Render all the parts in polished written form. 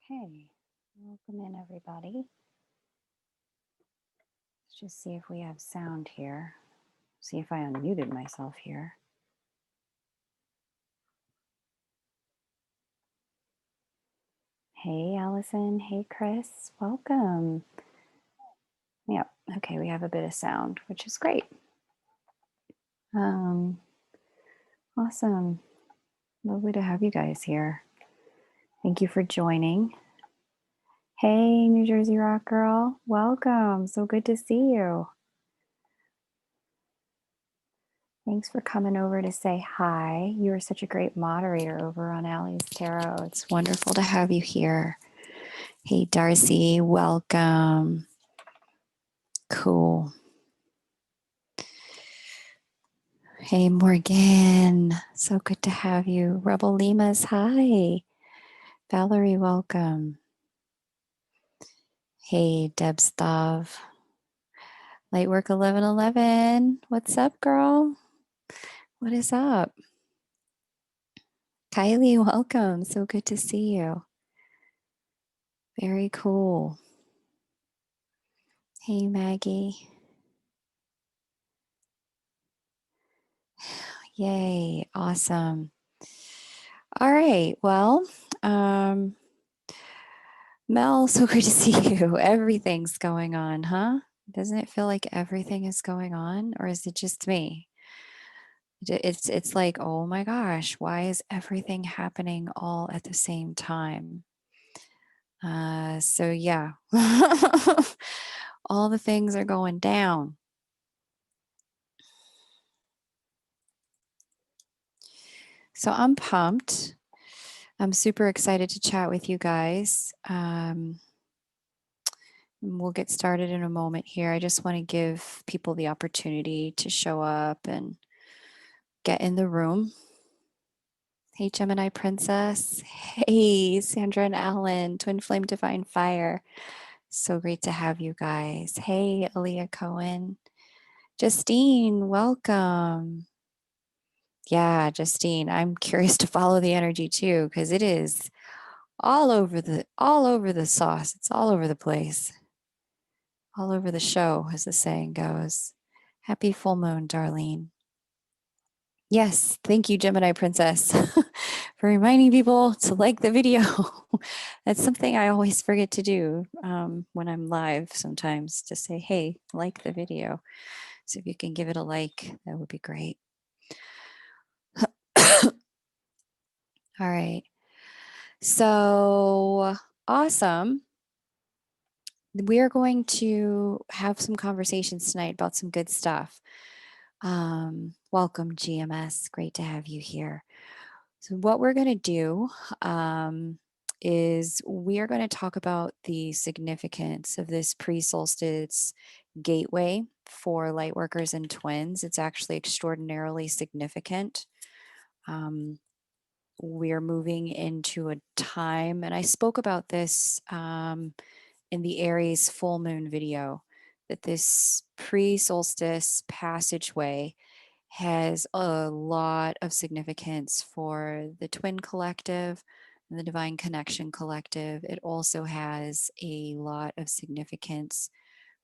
Okay, welcome in everybody. Let's just see if we have sound here. See if I unmuted myself here. Hey Allison, hey Chris, welcome. Yep, okay, we have a bit of sound, which is great. Awesome. Lovely to have you guys here. Thank you for joining. Hey, New Jersey Rock Girl, welcome. So good to see you. Thanks for coming over to say hi. You are such a great moderator over on Allie's Tarot. It's wonderful to have you here. Hey, Darcy, welcome. Cool. Hey, Morgan. So good to have you. Rebel Limas, hi. Valerie, welcome. Hey, Deb Stav. Lightwork 1111. What's up, girl? What is up? Kylie, welcome. So good to see you. Very cool. Hey, Maggie. Yay, awesome. All right, well, Mel, so good to see you. Everything's going on, huh? Doesn't it feel like everything is going on, or is it just me? It's like, oh my gosh, why is everything happening all at the same time? So yeah, all the things are going down. So I'm pumped. I'm super excited to chat with you guys. We'll get started in a moment here. I just want to give people the opportunity to show up and get in the room. Hey, Gemini Princess. Hey, Sandra and Alan, Twin Flame Divine Fire. So great to have you guys. Hey, Aaliyah Cohen. Justine, welcome. Yeah, Justine, I'm curious to follow the energy too, because it is all over the sauce. It's all over the place. All over the show, as the saying goes. Happy full moon, Darlene. Yes, thank you, Gemini Princess, for reminding people to like the video. That's something I always forget to do when I'm live sometimes, to say, hey, like the video. So if you can give it a like, that would be great. All right. So awesome. We are going to have some conversations tonight about some good stuff. Welcome, GMS. Great to have you here. So, what we're going to do is we are going to talk about the significance of this pre solstice gateway for lightworkers and twins. It's actually extraordinarily significant. We're moving into a time, and I spoke about this in the Aries full moon video, that this pre solstice passageway has a lot of significance for the Twin Collective and the Divine Connection Collective. It also has a lot of significance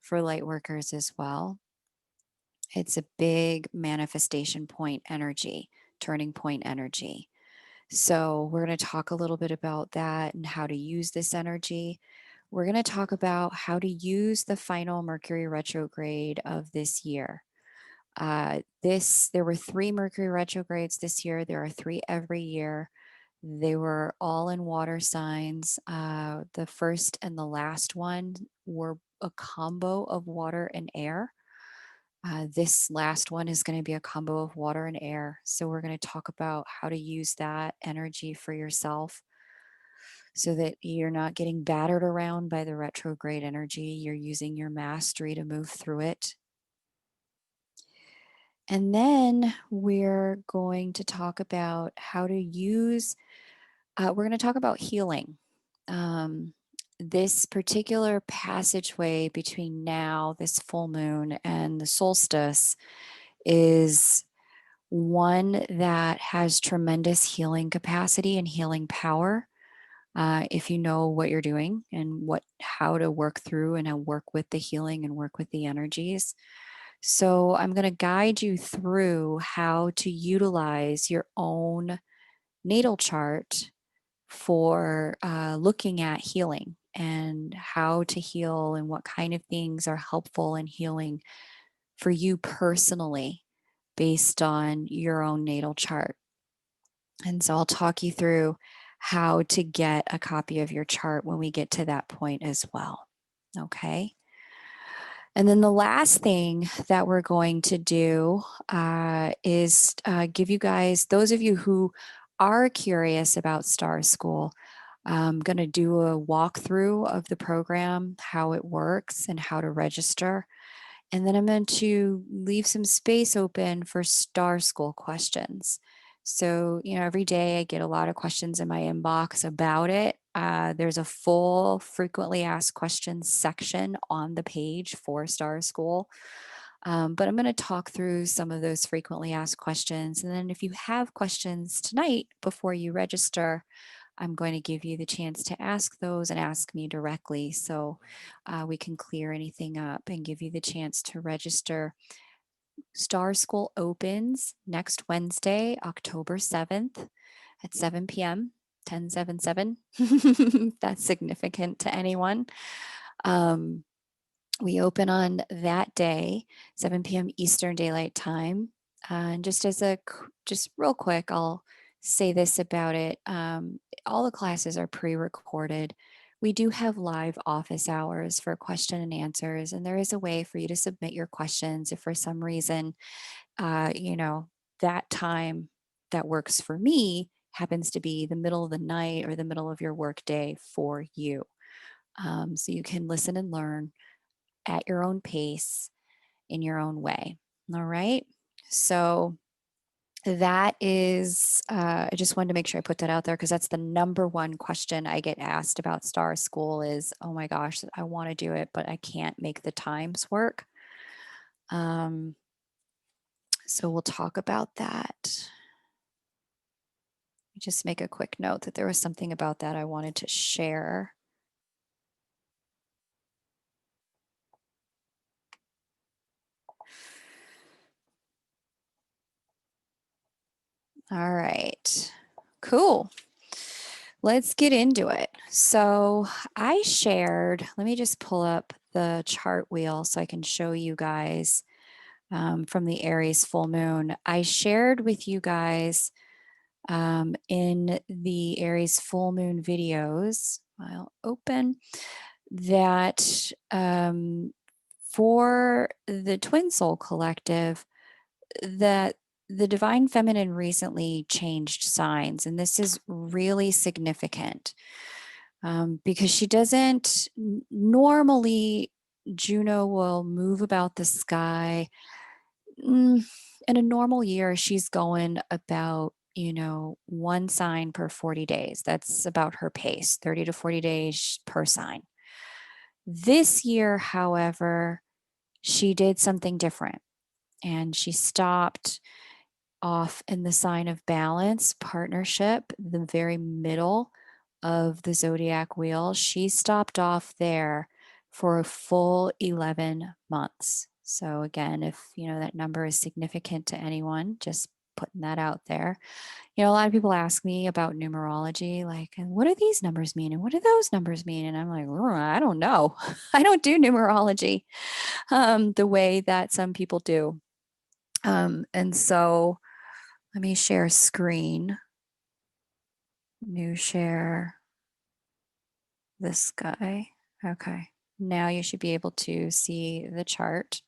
for light workers as well. It's a big manifestation point energy, turning point energy. So, we're going to talk a little bit about that and how to use this energy. We're going to talk about how to use the final Mercury retrograde of this year. There were 3 Mercury retrogrades this year. There are 3 every year. They were all in water signs. The first and the last one were a combo of water and air. This last one is going to be a combo of water and air. So we're going to talk about how to use that energy for yourself so that you're not getting battered around by the retrograde energy. You're using your mastery to move through it. And then we're going to talk about how to use, we're going to talk about healing. This particular passageway between now, this full moon, and the solstice is one that has tremendous healing capacity and healing power. if you know what you're doing and how to work through and how work with the healing and work with the energies. So I'm going to guide you through how to utilize your own natal chart for looking at healing and how to heal and what kind of things are helpful in healing for you personally based on your own natal chart. And so I'll talk you through how to get a copy of your chart when we get to that point as well. Okay. And then the last thing that we're going to do is give you guys, those of you who are curious about Star School, I'm going to do a walkthrough of the program, how it works, and how to register. And then I'm going to leave some space open for Star School questions. So, every day I get a lot of questions in my inbox about it. There's a full frequently asked questions section on the page for Star School. But I'm going to talk through some of those frequently asked questions. And then if you have questions tonight before you register, I'm going to give you the chance to ask those and ask me directly so we can clear anything up and give you the chance to register. Star School opens next Wednesday, October 7th at 7 p.m. 1077. That's significant to anyone. We open on that day, 7 p.m. Eastern Daylight Time. And just real quick, I'll say this about it. All the classes are pre-recorded. We do have live office hours for question and answers, and there is a way for you to submit your questions if for some reason, that time that works for me happens to be the middle of the night or the middle of your workday for you. So you can listen and learn at your own pace in your own way. All right. So that is, I just wanted to make sure I put that out there because that's the number one question I get asked about Star School is, oh my gosh, I want to do it, but I can't make the times work. So we'll talk about that. Just make a quick note that there was something about that I wanted to share. All right, cool. Let's get into it. So I shared, let me just pull up the chart wheel so I can show you guys from the Aries full moon. I shared with you guys in the Aries full moon videos, I'll open, that for the Twin Soul Collective, that the divine feminine recently changed signs, and this is really significant because she doesn't normally. Juno will move about the sky. In a normal year, she's going about, one sign per 40 days. That's about her pace, 30 to 40 days per sign. This year, however, she did something different and she stopped off in the sign of balance, partnership, the very middle of the zodiac wheel. She stopped off there for a full 11 months. So again, if that number is significant to anyone, just putting that out there. A lot of people ask me about numerology, like, and what do these numbers mean? And what do those numbers mean? And I'm like, I don't know. I don't do numerology the way that some people do. And so let me share screen. New share this guy. Okay. Now you should be able to see the chart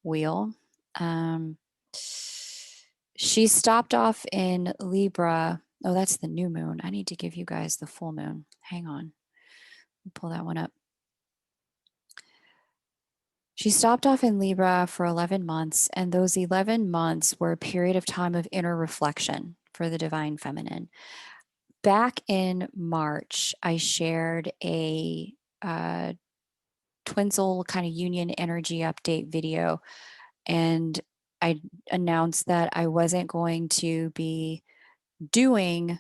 wheel. She stopped off in Libra. Oh, that's the new moon. I need to give you guys the full moon. Hang on. Pull that one up. She stopped off in Libra for 11 months, and those 11 months were a period of time of inner reflection for the divine feminine. Back in March, I shared a Twin Soul kind of union energy update video, and I announced that I wasn't going to be doing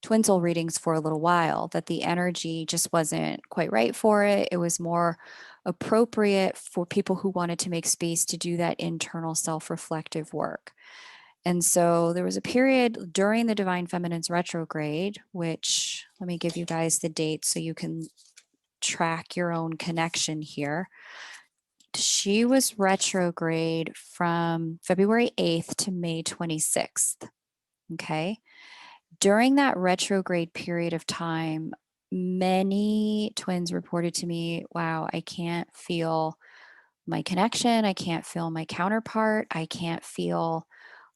twin soul readings for a little while, that the energy just wasn't quite right for it. It was more appropriate for people who wanted to make space to do that internal self-reflective work. And so there was a period during the Divine Feminine's retrograde, which let me give you guys the date so you can track your own connection here. She was retrograde from February 8th to May 26th. Okay. During that retrograde period of time, many twins reported to me, wow, I can't feel my connection. I can't feel my counterpart. I can't feel,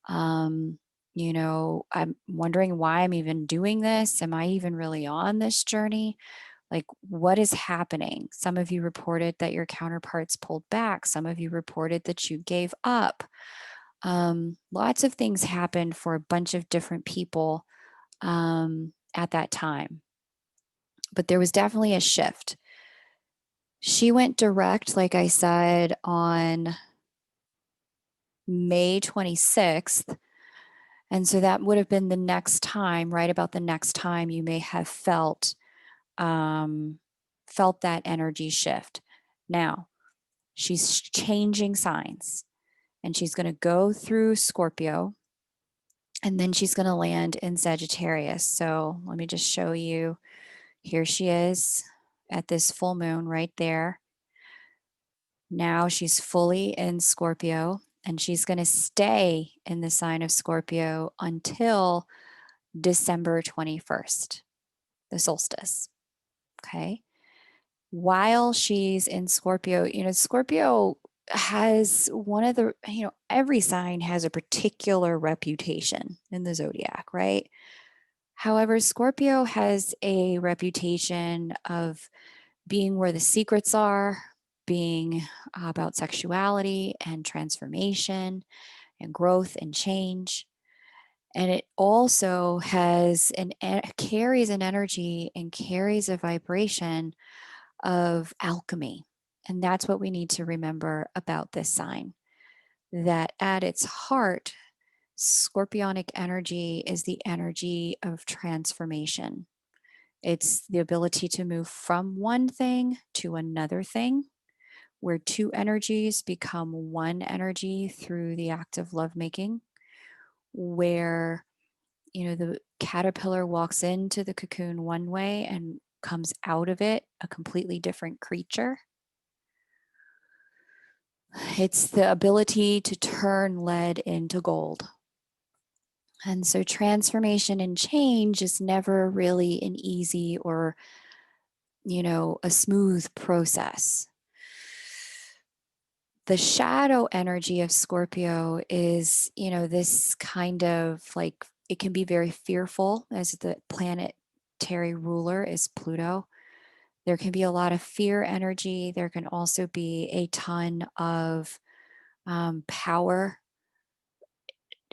um, I'm wondering why I'm even doing this. Am I even really on this journey? Like, what is happening? Some of you reported that your counterparts pulled back. Some of you reported that you gave up. Lots of things happened for a bunch of different people at that time. But there was definitely a shift. She went direct, like I said, on May 26th. And so that would have been the next time, right about the next time you may have felt that energy shift. Now, she's changing signs and she's going to go through Scorpio and then she's going to land in Sagittarius. So let me just show you. Here she is at this full moon right there. Now she's fully in Scorpio and she's going to stay in the sign of Scorpio until December 21st, the solstice. Okay. While she's in Scorpio, Scorpio has one of the, every sign has a particular reputation in the zodiac, right? However, Scorpio has a reputation of being where the secrets are, being about sexuality and transformation and growth and change. And it also carries an energy and carries a vibration of alchemy. And that's what we need to remember about this sign, that at its heart, scorpionic energy is the energy of transformation. It's the ability to move from one thing to another thing, where two energies become one energy through the act of lovemaking, where the caterpillar walks into the cocoon one way and comes out of it a completely different creature. It's the ability to turn lead into gold. And so transformation and change is never really an easy or, a smooth process. The shadow energy of Scorpio is, this kind of like, it can be very fearful, as the planetary ruler is Pluto. There can be a lot of fear energy. There can also be a ton of power.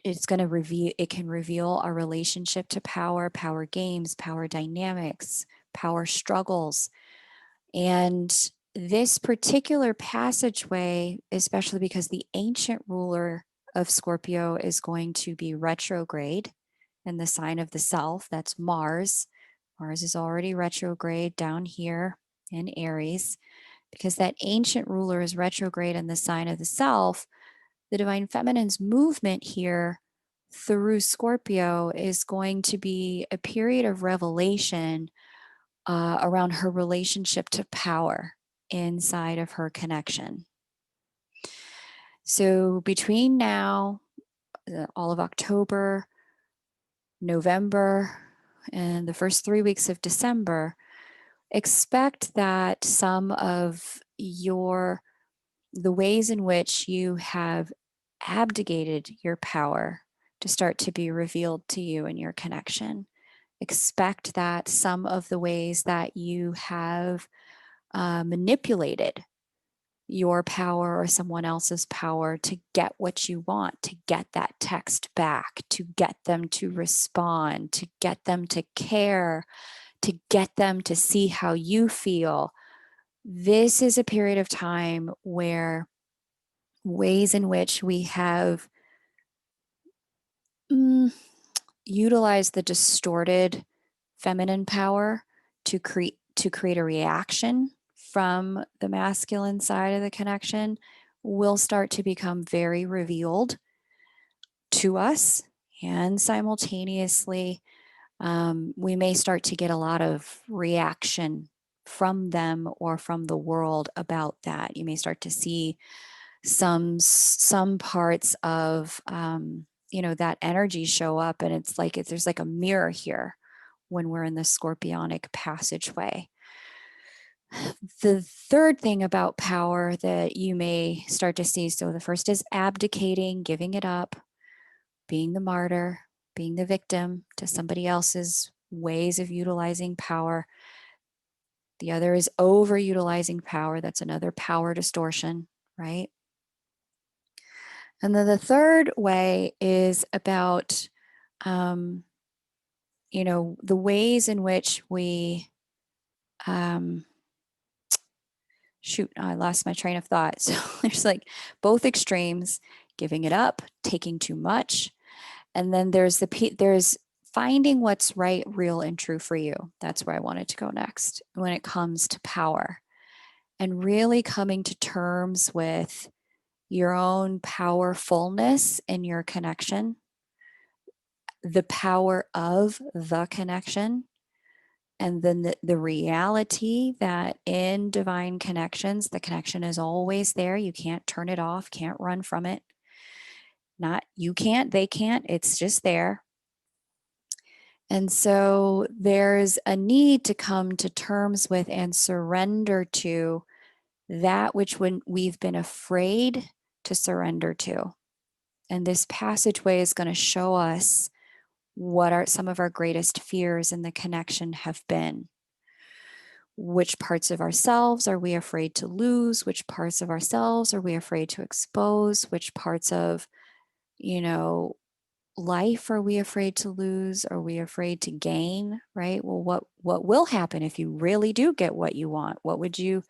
It can reveal our relationship to power games, power dynamics, power struggles. And this particular passageway, especially because the ancient ruler of Scorpio is going to be retrograde in the sign of the self, that's Mars. Mars is already retrograde down here in Aries. Because that ancient ruler is retrograde in the sign of the self, the Divine Feminine's movement here through Scorpio is going to be a period of revelation around her relationship to power inside of her connection. So between now, all of October, November, and the first 3 weeks of December, expect that some of the ways in which you have abdicated your power to start to be revealed to you in your connection. Expect that some of the ways that you have manipulated your power or someone else's power to get what you want, to get that text back, to get them to respond, to get them to care, to get them to see how you feel. This is a period of time where ways in which we have utilized the distorted feminine power to create a reaction from the masculine side of the connection will start to become very revealed to us. And simultaneously, we may start to get a lot of reaction from them or from the world about that. You may start to see some parts of that energy show up, and it's like there's like a mirror here when we're in the scorpionic passageway. The third thing about power that you may start to see, so the first is abdicating, giving it up, being the martyr, being the victim to somebody else's ways of utilizing power. The other is overutilizing power. That's another power distortion, right? And then the third way is about, the ways in which we, I lost my train of thought. So there's like both extremes, giving it up, taking too much. And then there's finding what's right, real, and true for you. That's where I wanted to go next when it comes to power, and really coming to terms with your own powerfulness in your connection, the power of the connection, and then the reality that in divine connections, the connection is always there. You can't turn it off, can't run from it. Not you can't, they can't, it's just there. And so there's a need to come to terms with and surrender to that which we've been afraid to surrender to. And this passageway is going to show us what are some of our greatest fears in the connection have been. Which parts of ourselves are we afraid to lose? Which parts of ourselves are we afraid to expose? Which parts of, life are we afraid to lose? Are we afraid to gain? Right? Well, what will happen if you really do get what you want? What would you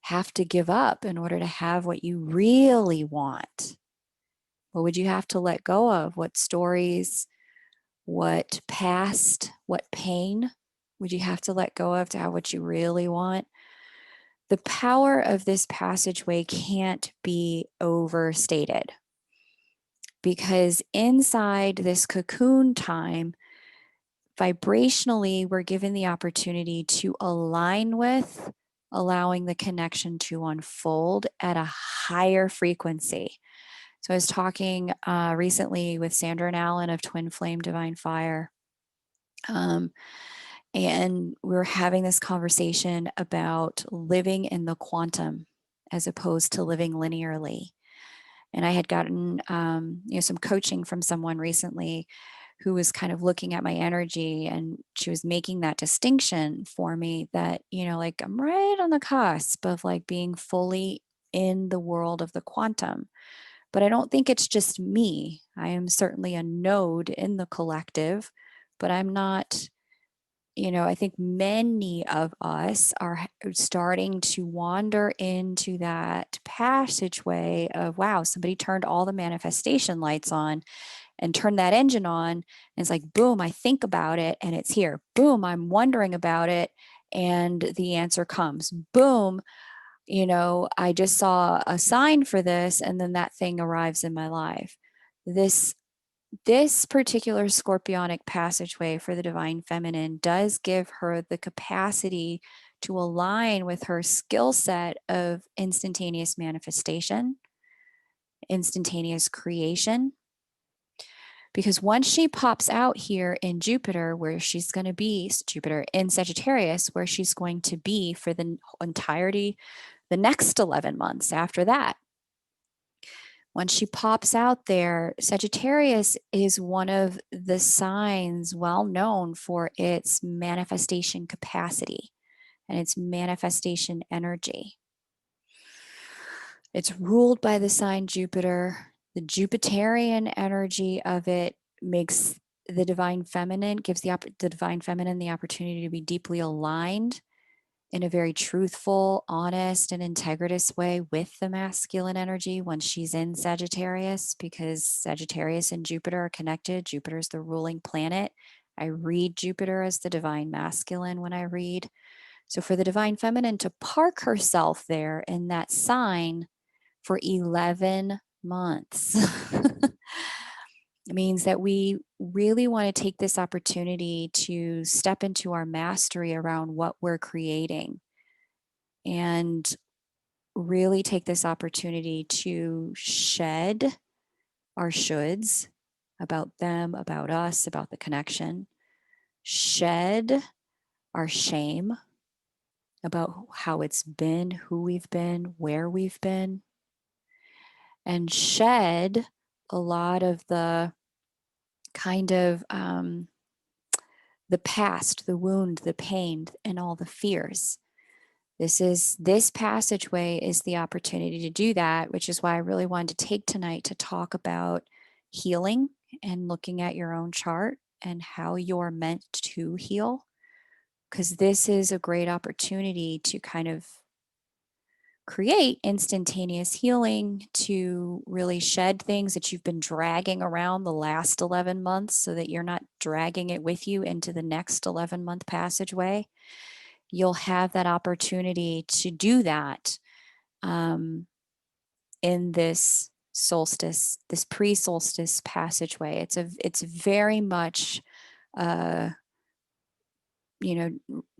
have to give up in order to have what you really want? What would you have to let go of? What stories, what past, what pain would you have to let go of to have what you really want? The power of this passageway can't be overstated, because inside this cocoon time, vibrationally, we're given the opportunity to align with allowing the connection to unfold at a higher frequency. So I was talking recently with Sandra and Alan of Twin Flame Divine Fire. And we were having this conversation about living in the quantum as opposed to living linearly. And I had gotten some coaching from someone recently who was kind of looking at my energy, and she was making that distinction for me that, like I'm right on the cusp of like being fully in the world of the quantum. But I don't think it's just me. I am certainly a node in the collective, but I'm not, I think many of us are starting to wander into that passageway of, wow, somebody turned all the manifestation lights on and turned that engine on. And it's like, boom, I think about it and it's here. Boom, I'm wondering about it and the answer comes. Boom, I just saw a sign for this, and then that thing arrives in my life. This particular scorpionic passageway for the divine feminine does give her the capacity to align with her skill set of instantaneous manifestation, instantaneous creation. Because once she pops out here in Jupiter, where she's going to be, Jupiter in Sagittarius, where she's going to be for the entirety, the next 11 months after that. When she pops out there, Sagittarius is one of the signs well known for its manifestation capacity and its manifestation energy. It's ruled by the sign Jupiter. The Jupiterian energy of it makes the divine feminine, gives the divine feminine the opportunity to be deeply aligned in a very truthful, honest, and integritous way with the masculine energy when she's in Sagittarius, because Sagittarius and Jupiter are connected. Jupiter is the ruling planet I read Jupiter as the divine masculine when I read. So for the divine feminine to park herself there in that sign for 11 months means that we really want to take this opportunity to step into our mastery around what we're creating and really take this opportunity to shed our shoulds about them, about us, about the connection, shed our shame about how it's been, who we've been, where we've been, and shed a lot of the kind of the past, the wound, the pain, and all the fears. This passageway is the opportunity to do that, which is why I really wanted to take tonight to talk about healing and looking at your own chart and how you're meant to heal. Because this is a great opportunity to kind of create instantaneous healing, to really shed things that you've been dragging around the last 11 months so that you're not dragging it with you into the next 11-month passageway. You'll have that opportunity to do that in this solstice, this pre-solstice passageway. It's very much,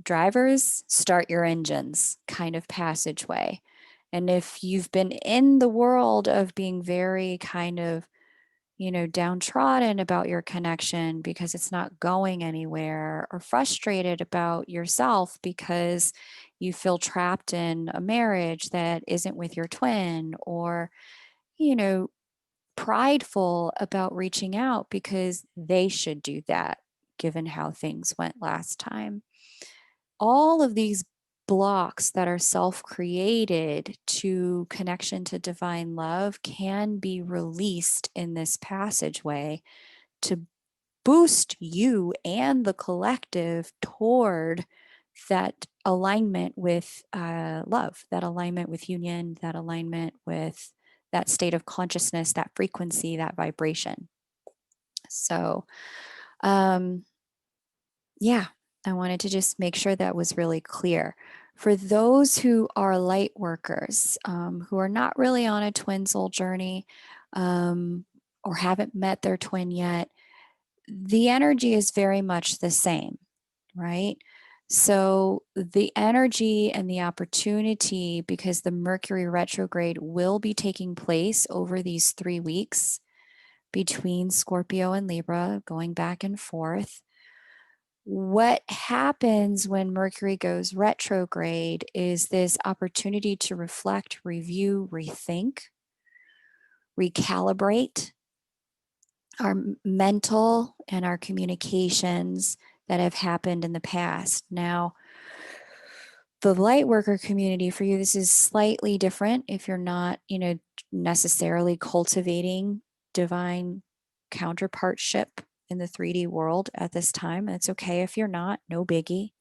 drivers, start your engines kind of passageway. And if you've been in the world of being very kind of, downtrodden about your connection because it's not going anywhere, or frustrated about yourself because you feel trapped in a marriage that isn't with your twin, or, prideful about reaching out because they should do that given how things went last time. All of these blocks that are self-created to connection to divine love can be released in this passageway to boost you and the collective toward that alignment with love, that alignment with union, that alignment with that state of consciousness, that frequency, that vibration. So, yeah, I wanted to just make sure that was really clear. For those who are light workers, who are not really on a twin soul journey, or haven't met their twin yet, the energy is very much the same, right? So the energy and the opportunity, because the Mercury retrograde will be taking place over these 3 weeks between Scorpio and Libra, going back and forth. What happens when Mercury goes retrograde is this opportunity to reflect, review, rethink, recalibrate our mental and our communications that have happened in the past. Now, the light worker community, for you, this is slightly different if you're not, necessarily cultivating divine counterpartship in the 3D world at this time. It's okay if you're not, no biggie.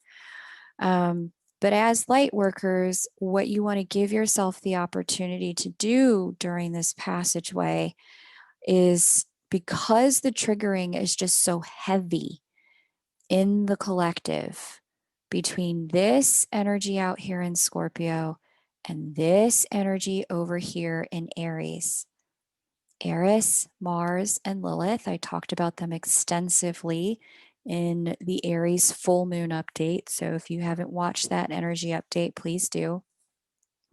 But as light workers, what you want to give yourself the opportunity to do during this passageway is, because the triggering is just so heavy in the collective between this energy out here in Scorpio and this energy over here in Aries. Eris, Mars, and Lilith, I talked about them extensively in the Aries full moon update. So if you haven't watched that energy update, please do.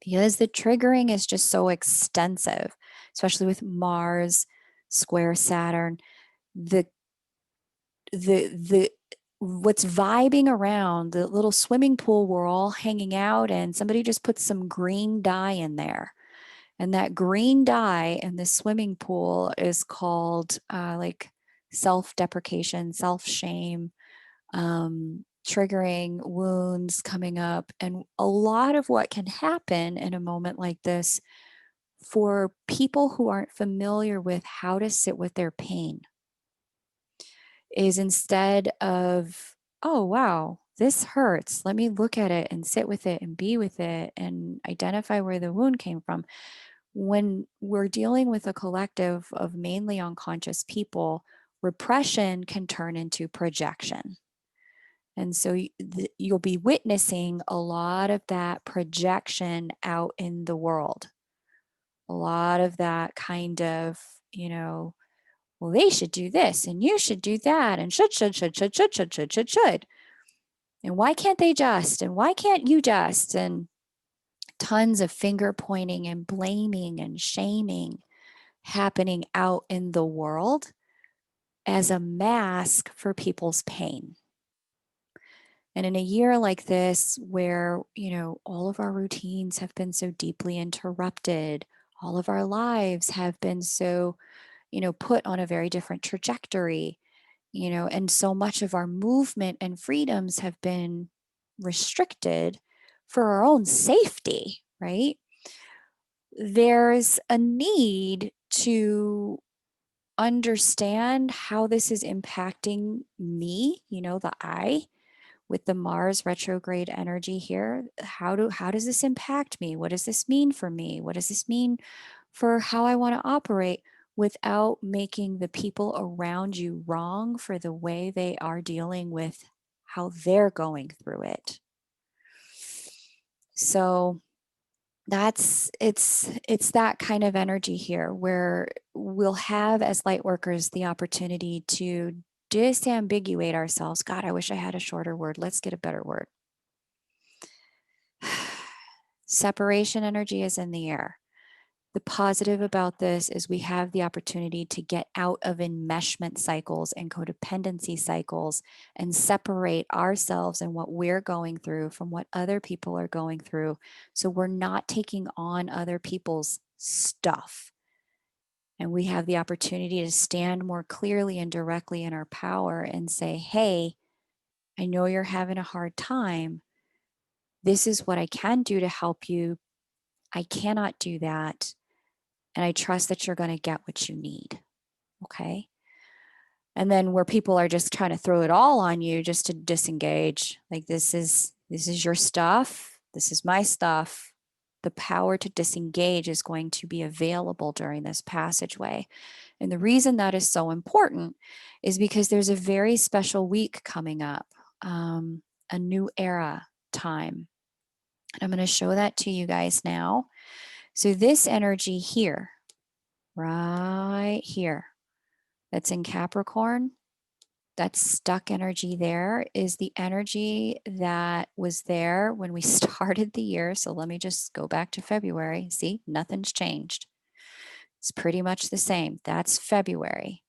Because the triggering is just so extensive, especially with Mars square Saturn. The what's vibing around the little swimming pool we're all hanging out in, somebody just put some green dye in there. And that green dye in the swimming pool is called like self-deprecation, self-shame, triggering wounds coming up. And a lot of what can happen in a moment like this for people who aren't familiar with how to sit with their pain is, instead of, oh, wow, this hurts, let me look at it and sit with it and be with it and identify where the wound came from. When we're dealing with a collective of mainly unconscious people, repression can turn into projection. And so you'll be witnessing a lot of that projection out in the world. A lot of that kind of, well, they should do this and you should do that and should. And why can't they just? And why can't you just? And tons of finger pointing and blaming and shaming happening out in the world as a mask for people's pain. And in a year like this, where, all of our routines have been so deeply interrupted, all of our lives have been so, put on a very different trajectory, and so much of our movement and freedoms have been restricted for our own safety, right? There's a need to understand how this is impacting me, the I, with the Mars retrograde energy here. How does this impact me? What does this mean for me? What does this mean for how I want to operate without making the people around you wrong for the way they are dealing with how they're going through it? So it's that kind of energy here where we'll have, as light workers, the opportunity to disambiguate ourselves. God, I wish I had a shorter word. Let's get a better word. Separation energy is in the air. The positive about this is we have the opportunity to get out of enmeshment cycles and codependency cycles and separate ourselves and what we're going through from what other people are going through. So we're not taking on other people's stuff. And we have the opportunity to stand more clearly and directly in our power and say, hey, I know you're having a hard time. This is what I can do to help you. I cannot do that. And I trust that you're going to get what you need. Okay. And then where people are just trying to throw it all on you just to disengage, like this is your stuff. This is my stuff. The power to disengage is going to be available during this passageway. And the reason that is so important is because there's a very special week coming up, a new era time. And I'm going to show that to you guys now. So this energy here, right here, that's in Capricorn, that stuck energy there is the energy that was there when we started the year. So let me just go back to February. See, nothing's changed. It's pretty much the same. That's February.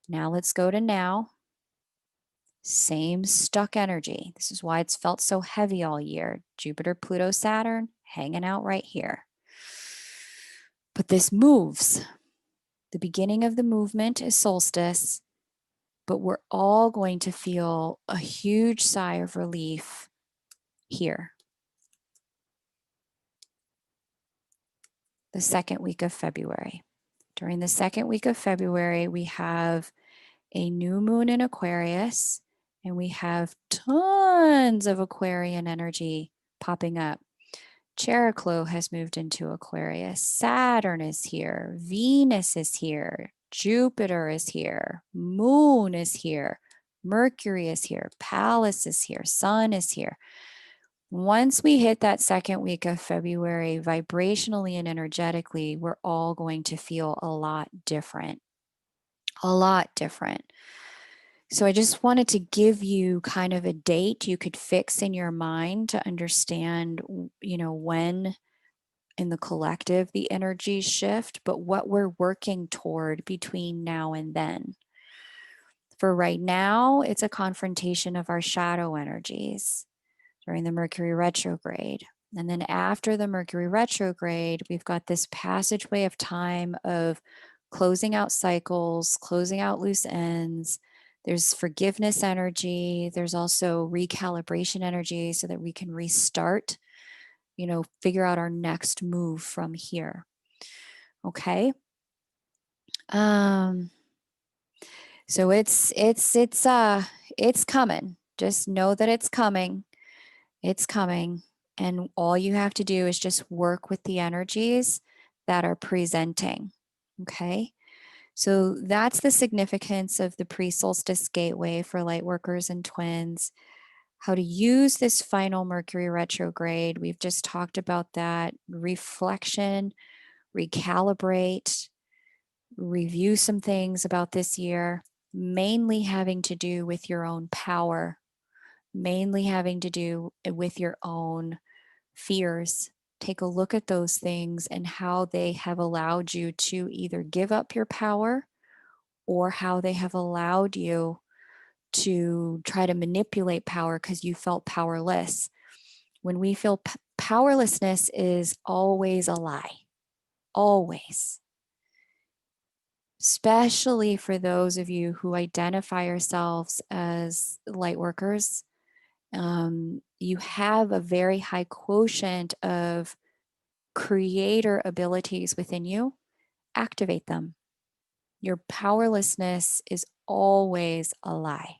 Now let's go to now. Same stuck energy. This is why it's felt so heavy all year. Jupiter, Pluto, Saturn hanging out right here. But this moves. The beginning of the movement is solstice, but we're all going to feel a huge sigh of relief here. The second week of February. During the second week of February, we have a new moon in Aquarius, and we have tons of Aquarian energy popping up. Cheroklo has moved into Aquarius. Saturn is here. Venus is here. Jupiter is here. Moon is here. Mercury is here. Pallas is here. Sun is here. Once we hit that second week of February, vibrationally and energetically, we're all going to feel a lot different. A lot different. So I just wanted to give you kind of a date you could fix in your mind to understand, when in the collective the energies shift, but what we're working toward between now and then. For right now, it's a confrontation of our shadow energies during the Mercury retrograde. And then after the Mercury retrograde, we've got this passageway of time of closing out cycles, closing out loose ends. There's forgiveness energy. There's also recalibration energy so that we can restart, figure out our next move from here. Okay. So it's coming. Just know that it's coming. It's coming. And all you have to do is just work with the energies that are presenting. Okay. So that's the significance of the pre-solstice gateway for light workers and twins. How to use this final Mercury retrograde. We've just talked about that. Reflection, recalibrate, review some things about this year, mainly having to do with your own power, mainly having to do with your own fears. Take a look at those things and how they have allowed you to either give up your power or how they have allowed you to try to manipulate power because you felt powerless. When we feel powerlessness is always a lie, always. Especially for those of you who identify yourselves as light workers, you have a very high quotient of creator abilities within you. Activate them. Your powerlessness is always a lie.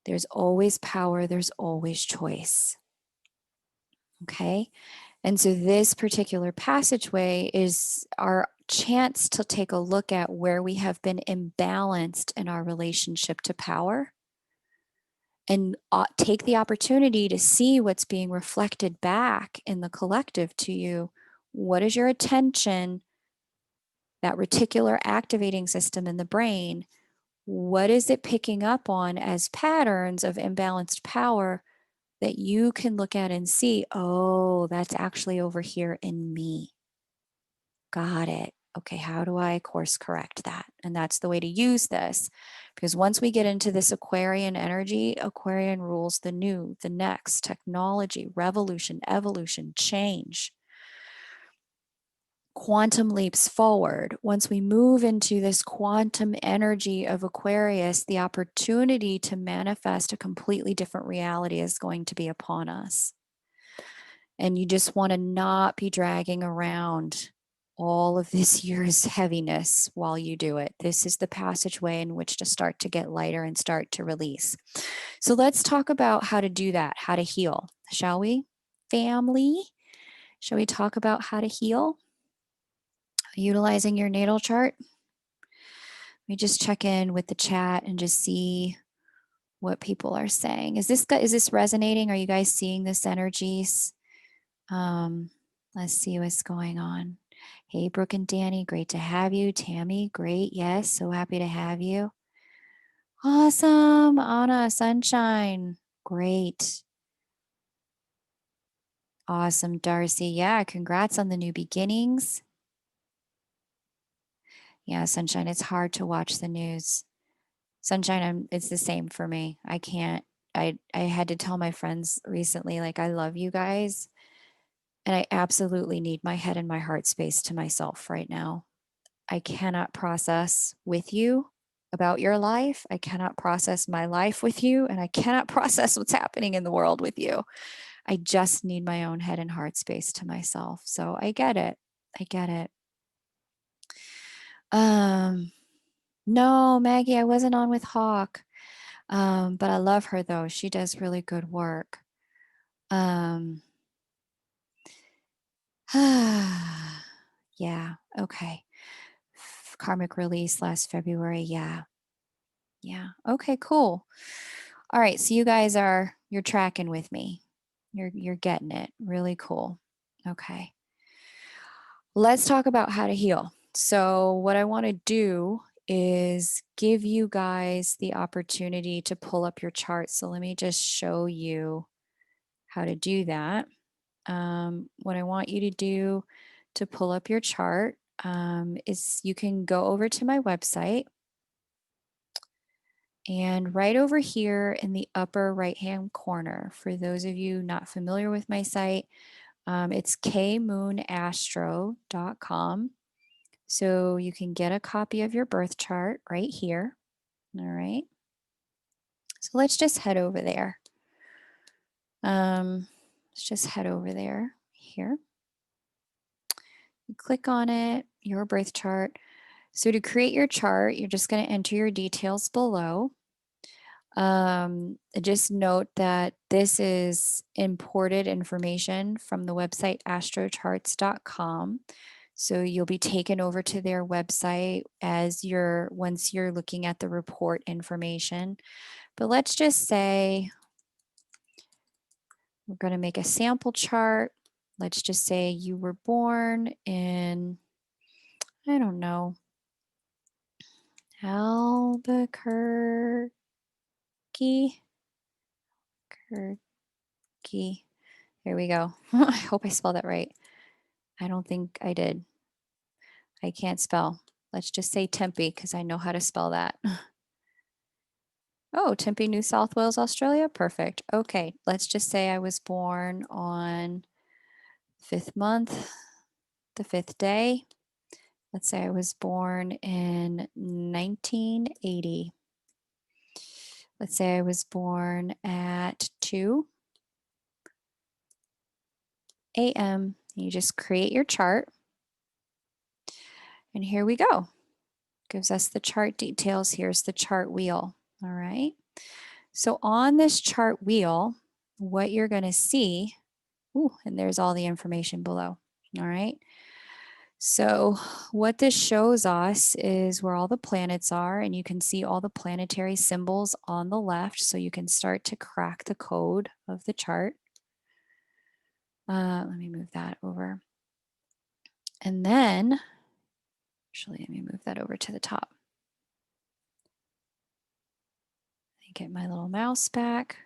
There's always power, there's always choice. Okay? And so this particular passageway is our chance to take a look at where we have been imbalanced in our relationship to power and take the opportunity to see what's being reflected back in the collective to you. What is your attention, that reticular activating system in the brain? What is it picking up on as patterns of imbalanced power that you can look at and see, oh, that's actually over here in me. Got it. Okay, how do I course correct that? And that's the way to use this. Because once we get into this Aquarian energy, Aquarian rules the new, the next, technology, revolution, evolution, change, quantum leaps forward. Once we move into this quantum energy of Aquarius, the opportunity to manifest a completely different reality is going to be upon us. And you just want to not be dragging around all of this year's heaviness while you do it. This is the passageway in which to start to get lighter and start to release. So let's talk about how to do that, how to heal, shall we? Family, shall we talk about how to heal? Utilizing your natal chart. Let me just check in with the chat and just see what people are saying. Is this resonating? Are you guys seeing this energies? Let's see what's going on. Hey, Brooke and Danny, great to have you. Tammy, great. Yes, so happy to have you. Awesome. Anna, sunshine. Great. Awesome, Darcy. Yeah, congrats on the new beginnings. Yeah, sunshine, it's hard to watch the news. Sunshine, it's the same for me. I can't. I had to tell my friends recently, like, I love you guys. And I absolutely need my head and my heart space to myself right now. I cannot process with you about your life. I cannot process my life with you. And I cannot process what's happening in the world with you. I just need my own head and heart space to myself. So I get it. I get it. No, Maggie, I wasn't on with Hawk. But I love her though. She does really good work. Yeah, okay. Karmic release last February. Yeah. Yeah. Okay, cool. All right, so you guys you're tracking with me. You're getting it. Really cool. Okay. Let's talk about how to heal. So what I want to do is give you guys the opportunity to pull up your chart. So let me just show you how to do that. What I want you to do to pull up your chart is you can go over to my website, and right over here in the upper right hand corner, for those of you not familiar with my site, it's kmoonastro.com. So you can get a copy of your birth chart right here. All right. So let's just head over there. Let's just head over there here. You click on it, your birth chart. So to create your chart, you're just going to enter your details below. Just note that this is imported information from the website astrocharts.com. So you'll be taken over to their website once you're looking at the report information. But let's just say we're going to make a sample chart. Let's just say you were born in, I don't know, Albuquerque. Here we go. I hope I spelled that right. I don't think I did. I can't spell. Let's just say Tempe because I know how to spell that. Oh, Tempe, New South Wales, Australia. Perfect. Okay, let's just say I was born on 5th month, the 5th day. Let's say I was born in 1980. Let's say I was born at 2 a.m. You just create your chart. And here we go. Gives us the chart details. Here's the chart wheel. All right. So on this chart wheel, what you're going to see, and there's all the information below. All right. So what this shows us is where all the planets are, and you can see all the planetary symbols on the left. So you can start to crack the code of the chart. Let me move that over. And then, actually, let me move that over to the top. Get my little mouse back.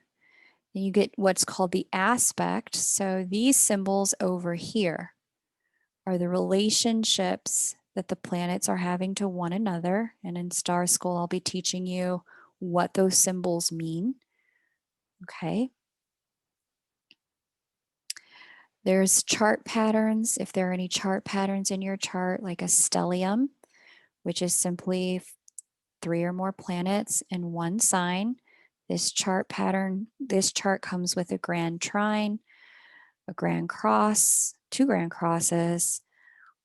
Then you get what's called the aspect. So these symbols over here are the relationships that the planets are having to one another. And in Star School, I'll be teaching you what those symbols mean. Okay. There's chart patterns. If there are any chart patterns in your chart, like a stellium, which is simply 3 or more planets in one sign. This chart comes with a grand trine, a grand cross, 2 grand crosses,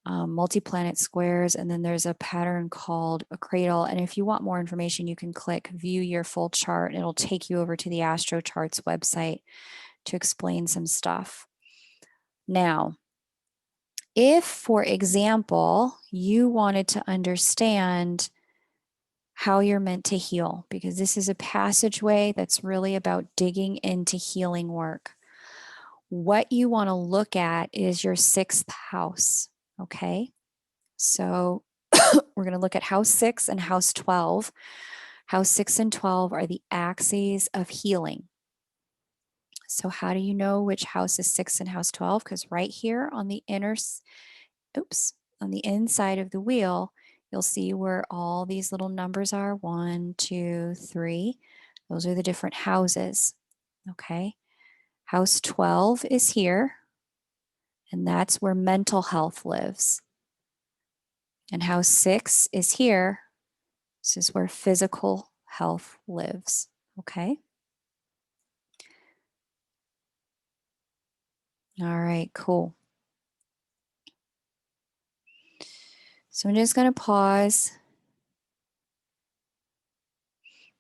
multi-planet squares, and then there's a pattern called a cradle. And if you want more information, you can click view your full chart. It'll take you over to the AstroCharts website to explain some stuff. Now, if, for example, you wanted to understand how you're meant to heal, because this is a passageway that's really about digging into healing work, what you want to look at is your 6th house. Okay. So we're going to look at house 6 and house 12. House 6 and 12 are the axes of healing. So how do you know which house is 6 and house 12? Because right here on the on the inside of the wheel, you'll see where all these little numbers are. 1, 2, 3. Those are the different houses. Okay. House 12 is here, and that's where mental health lives. And house 6 is here. This is where physical health lives. Okay. All right, cool. So I'm just going to pause.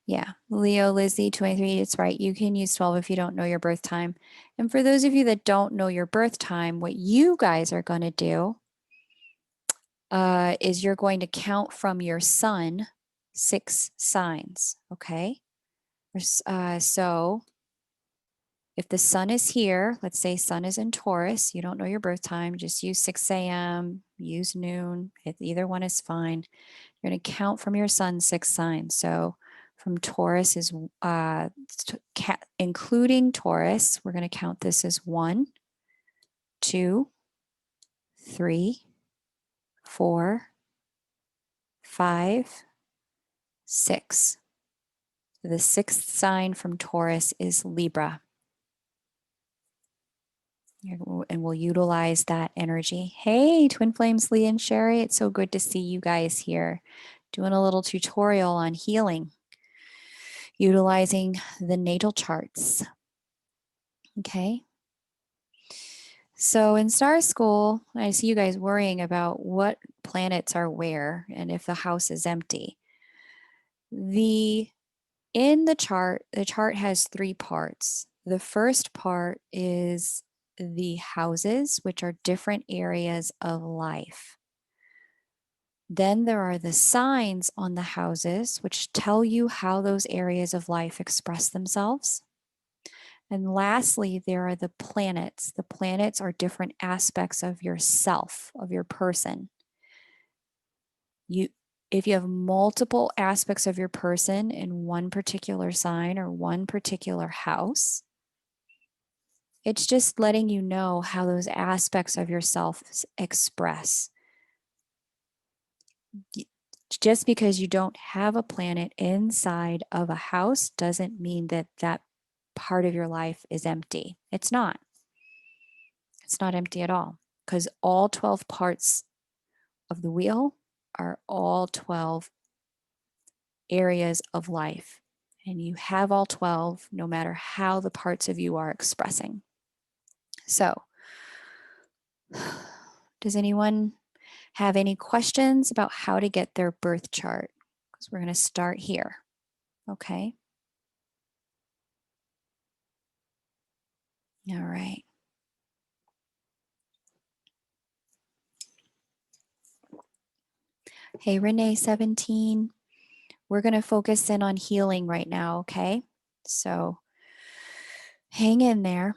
Yeah, Leo, Lizzie, 23, it's right. You can use 12 if you don't know your birth time. And for those of you that don't know your birth time, what you guys are going to do is you're going to count from your sun 6 signs, okay? So if the sun is here, let's say sun is in Taurus, you don't know your birth time, just use 6 a.m., use noon, either one is fine. You're going to count from your sun 6 signs. So from Taurus is, including Taurus, we're going to count this as 1, 2, 3, 4, 5, 6. The 6th sign from Taurus is Libra. And we'll utilize that energy. Hey, Twin Flames, Lee and Sherry, it's so good to see you guys here. Doing a little tutorial on healing, utilizing the natal charts. Okay. So in Star School, I see you guys worrying about what planets are where and if the house is empty. In the chart has 3 parts. The first part is the houses, which are different areas of life. Then there are the signs on the houses, which tell you how those areas of life express themselves. And lastly, there are the planets. The planets are different aspects of yourself, of your person. If you have multiple aspects of your person in one particular sign or one particular house, it's just letting you know how those aspects of yourself express. Just because you don't have a planet inside of a house doesn't mean that that part of your life is empty. It's not. It's not empty at all, because all 12 parts of the wheel are all 12 areas of life. And you have all 12 no matter how the parts of you are expressing. So, does anyone have any questions about how to get their birth chart? Because we're going to start here. Okay. All right. Hey, Renee 17. We're going to focus in on healing right now. Okay. So hang in there.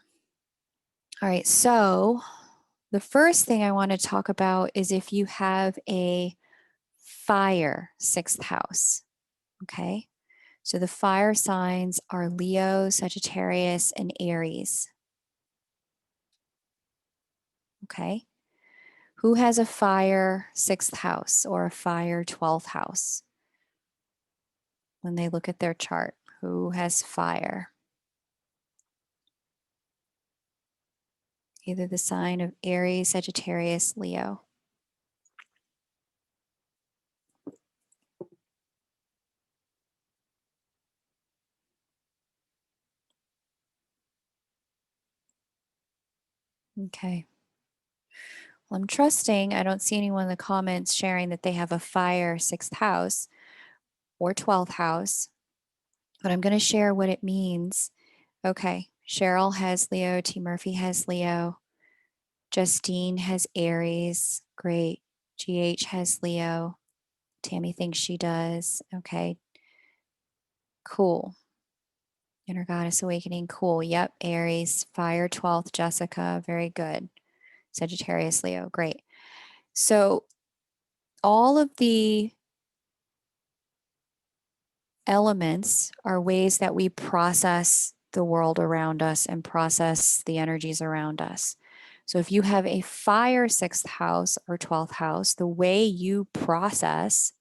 All right. So the first thing I want to talk about is if you have a fire sixth house. Okay. So the fire signs are Leo, Sagittarius, and Aries. Okay. Who has a fire sixth house or a fire 12th house? When they look at their chart, who has fire? Either the sign of Aries, Sagittarius, Leo. Okay. Well, I'm trusting. I don't see anyone in the comments sharing that they have a fire sixth house or 12th house, but I'm going to share what it means. Okay. Cheryl has Leo. T. Murphy has Leo. Justine has Aries. Great. GH has Leo. Tammy thinks she does. Okay. Cool. Inner Goddess Awakening. Cool. Yep. Aries. Fire 12th. Jessica. Very good. Sagittarius, Leo. Great. So all of the elements are ways that we process the world around us and process the energies around us. So if you have a fire sixth house or 12th house, the way you process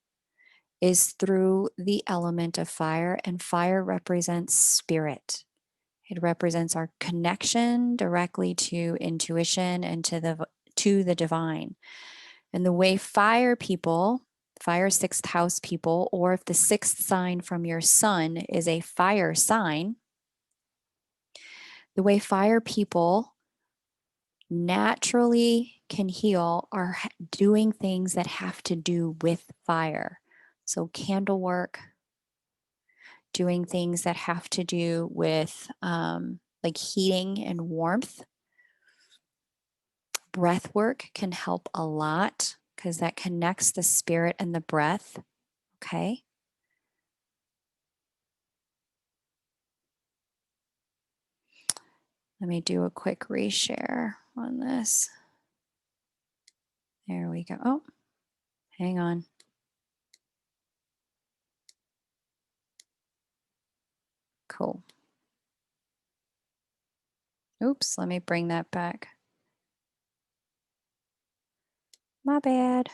is through the element of fire, and fire represents spirit. It represents our connection directly to intuition and to the divine. And the way fire people, fire sixth house people, or if the sixth sign from your sun is a fire sign, the way fire people naturally can heal are doing things that have to do with fire. So candle work, doing things that have to do with like heating and warmth. Breath work can help a lot because that connects the spirit and the breath. Okay. Let me do a quick reshare on this. There we go. Oh, hang on. Cool. Oops, let me bring that back. My bad.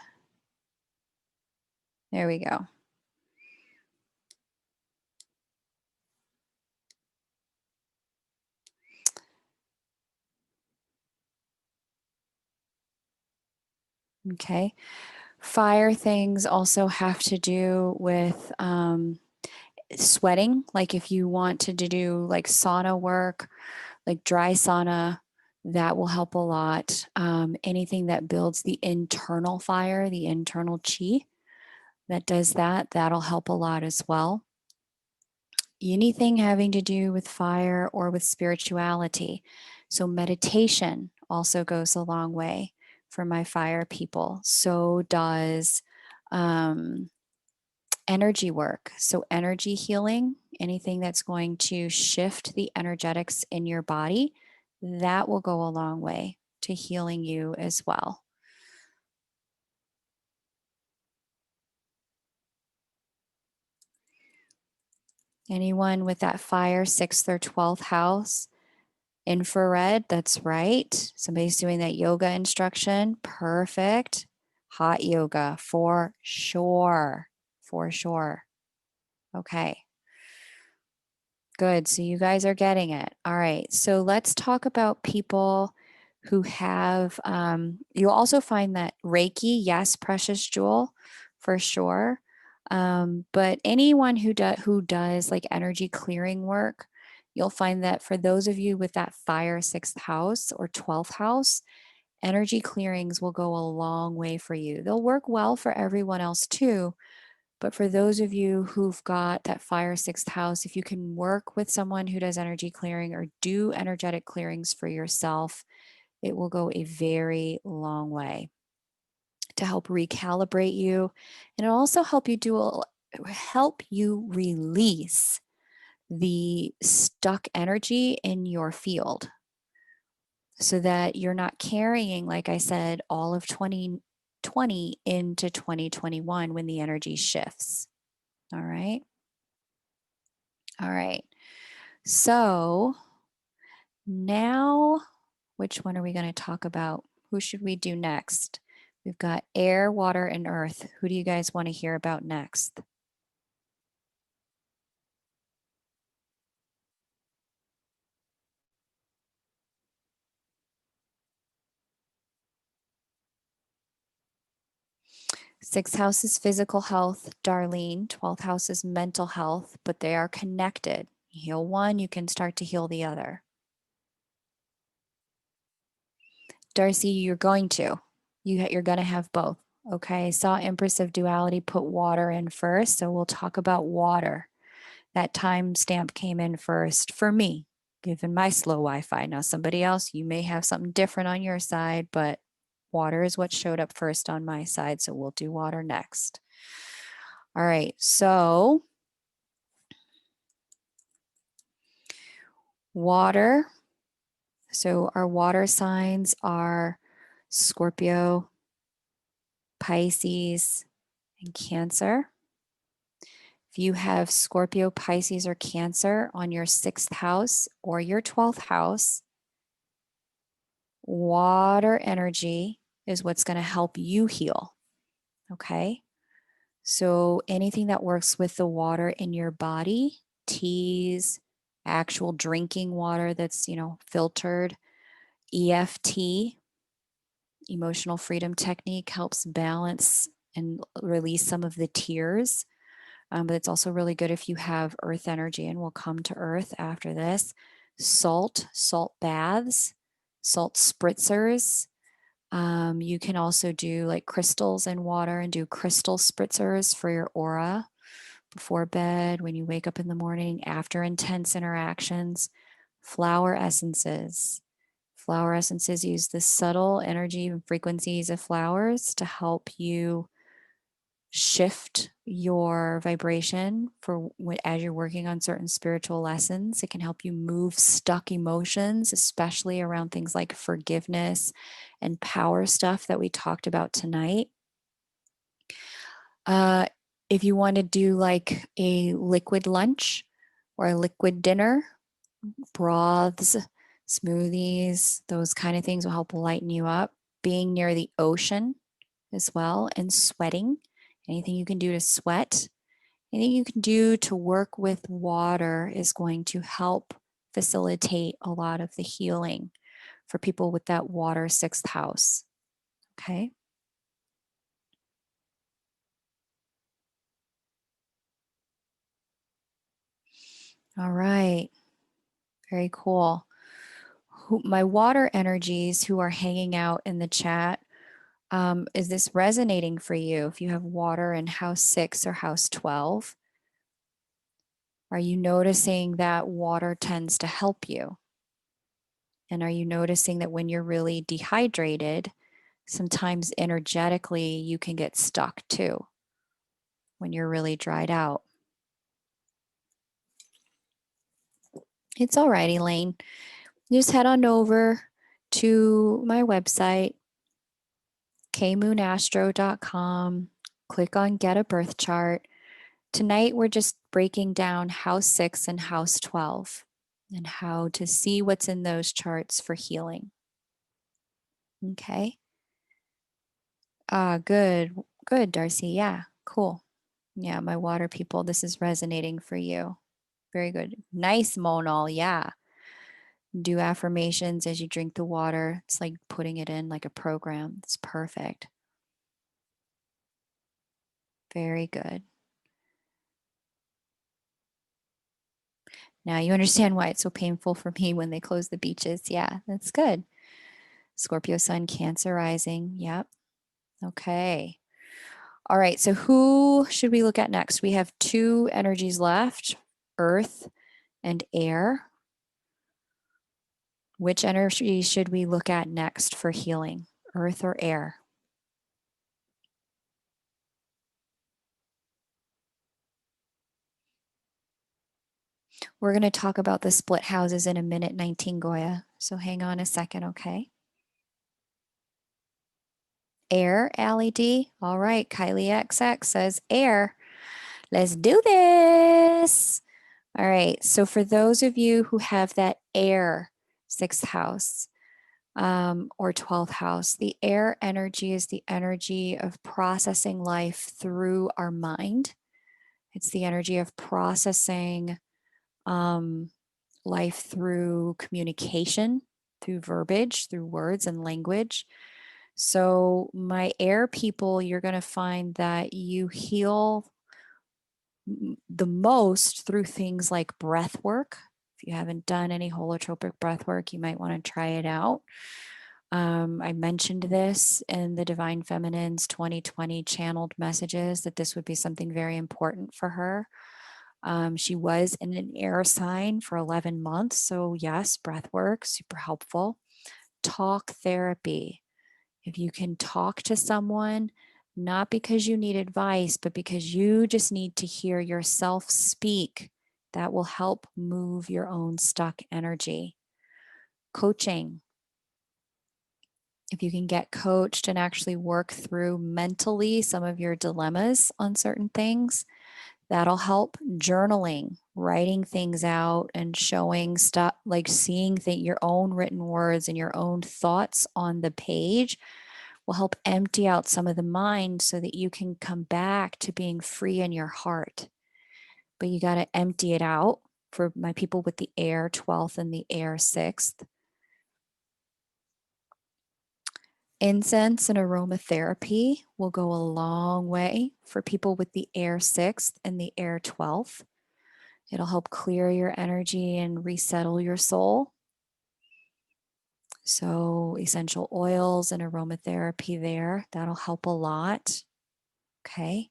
There we go. Okay. Fire things also have to do with sweating. Like if you want to do like sauna work, like dry sauna, that will help a lot. Anything that builds the internal fire, the internal chi, that does that, that'll help a lot as well. Anything having to do with fire or with spirituality. So meditation also goes a long way for my fire people. So does energy work. So, energy healing, anything that's going to shift the energetics in your body, that will go a long way to healing you as well. Anyone with that fire, 6th or 12th house, infrared, that's right. Somebody's doing that yoga instruction. Perfect. Hot yoga for sure. For sure. Okay. Good. So you guys are getting it. All right. So let's talk about people who have, you'll also find that Reiki, yes, precious jewel, for sure. But anyone who does like energy clearing work, you'll find that for those of you with that fire 6th house or 12th house, energy clearings will go a long way for you. They'll work well for everyone else too. But for those of you who've got that fire 6th house, if you can work with someone who does energy clearing or do energetic clearings for yourself, it will go a very long way to help recalibrate you. And it'll also help you release the stuck energy in your field so that you're not carrying, like I said, all of 2020 into 2021 when the energy shifts. All right. All right. So now, which one are we going to talk about? Who should we do next? We've got air, water, and earth. Who do you guys want to hear about next? Sixth house is physical health, Darlene. 12th house is mental health, but they are connected. You heal one, you can start to heal the other. Darcy, you're going to. You're going to have both. Okay. I saw Empress of Duality put water in first. So we'll talk about water. That timestamp came in first for me, given my slow Wi-Fi. Now, somebody else, you may have something different on your side, but water is what showed up first on my side. So we'll do water next. All right. So water. So our water signs are Scorpio, Pisces, and Cancer. If you have Scorpio, Pisces, or Cancer on your 6th house or your 12th house, water energy is what's going to help you heal. Okay. So anything that works with the water in your body, teas, actual drinking water that's, filtered, EFT, emotional freedom technique, helps balance and release some of the tears. But it's also really good if you have earth energy, and we'll come to earth after this. Salt baths, salt spritzers. You can also do like crystals in water and do crystal spritzers for your aura before bed, when you wake up in the morning, after intense interactions. Flower essences. Flower essences use the subtle energy and frequencies of flowers to help you shift your vibration as you're working on certain spiritual lessons. It can help you move stuck emotions, especially around things like forgiveness and power stuff that we talked about tonight. If you want to do like a liquid lunch or a liquid dinner, broths, smoothies, those kind of things will help lighten you up. Being near the ocean as well, and sweating. Anything you can do to sweat, anything you can do to work with water is going to help facilitate a lot of the healing for people with that water 6th house. Okay. All right. Very cool. My water energies who are hanging out in the chat, is this resonating for you? If you have water in house 6 or house 12, are you noticing that water tends to help you? And are you noticing that when you're really dehydrated, sometimes energetically you can get stuck too? when you're really dried out. It's all right, Elaine. Just head on over to my website, kmoonastro.com. Click on Get a Birth Chart. Tonight, we're just breaking down House 6 and House 12 and how to see what's in those charts for healing. Okay. Good. Good, Darcy. Yeah, cool. Yeah, my water people, this is resonating for you. Very good. Nice, Monal. Yeah. Do affirmations as you drink the water. It's like putting it in like a program. It's perfect. Very good. Now you understand why it's so painful for me when they close the beaches. Yeah, that's good. Scorpio sun, Cancer rising. Yep. Okay. All right. So who should we look at next? We have two energies left, Earth and air. Which energy should we look at next for healing, Earth or air? We're going to talk about the split houses in a minute, 19 Goya. So hang on a second, okay? Air, Allie D. All right, Kylie XX says air. Let's do this. All right, so for those of you who have that air sixth house or 12th house, the air energy is the energy of processing life through our mind. It's the energy of processing life through communication, through verbiage, through words and language. So, my air people, you're going to find that you heal the most through things like breath work. If you haven't done any holotropic breath work, you might want to try it out. I mentioned this in the Divine Feminine's 2020 channeled messages that this would be something very important for her. She was in an air sign for 11 months. So, yes, breath work, super helpful. Talk therapy. If you can talk to someone, not because you need advice, but because you just need to hear yourself speak, that will help move your own stuck energy. Coaching. If you can get coached and actually work through mentally some of your dilemmas on certain things, that'll help. Journaling, writing things out and showing stuff, like seeing your own written words and your own thoughts on the page will help empty out some of the mind so that you can come back to being free in your heart. But you got to empty it out for my people with the air 12th and the air 6th. Incense and aromatherapy will go a long way for people with the air 6th and the air 12th. It'll help clear your energy and resettle your soul. So, essential oils and aromatherapy there, that'll help a lot. Okay.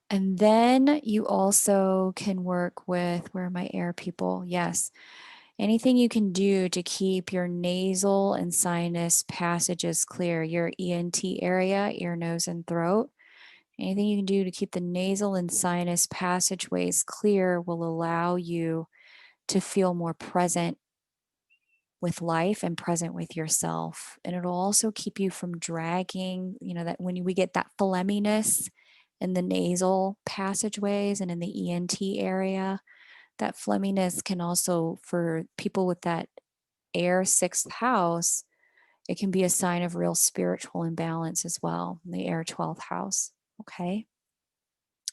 And then you also can work with, where are my air people? Yes. Anything you can do to keep your nasal and sinus passages clear, your ENT area, ear, nose, and throat. Anything you can do to keep the nasal and sinus passageways clear will allow you to feel more present with life and present with yourself. And it'll also keep you from dragging, that when we get that phlegminess in the nasal passageways and in the ENT area, that phlegminess can also, for people with that air 6th house, it can be a sign of real spiritual imbalance as well, the air 12th house. Okay.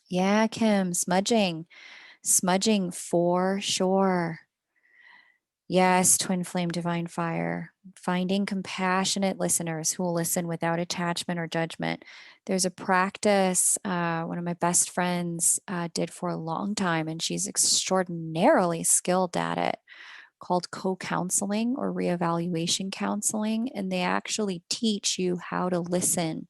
Yeah, Kim, smudging for sure. Yes, twin flame divine fire. Finding compassionate listeners who will listen without attachment or judgment. There's a practice one of my best friends did for a long time, and she's extraordinarily skilled at it, called co-counseling or reevaluation counseling. And they actually teach you how to listen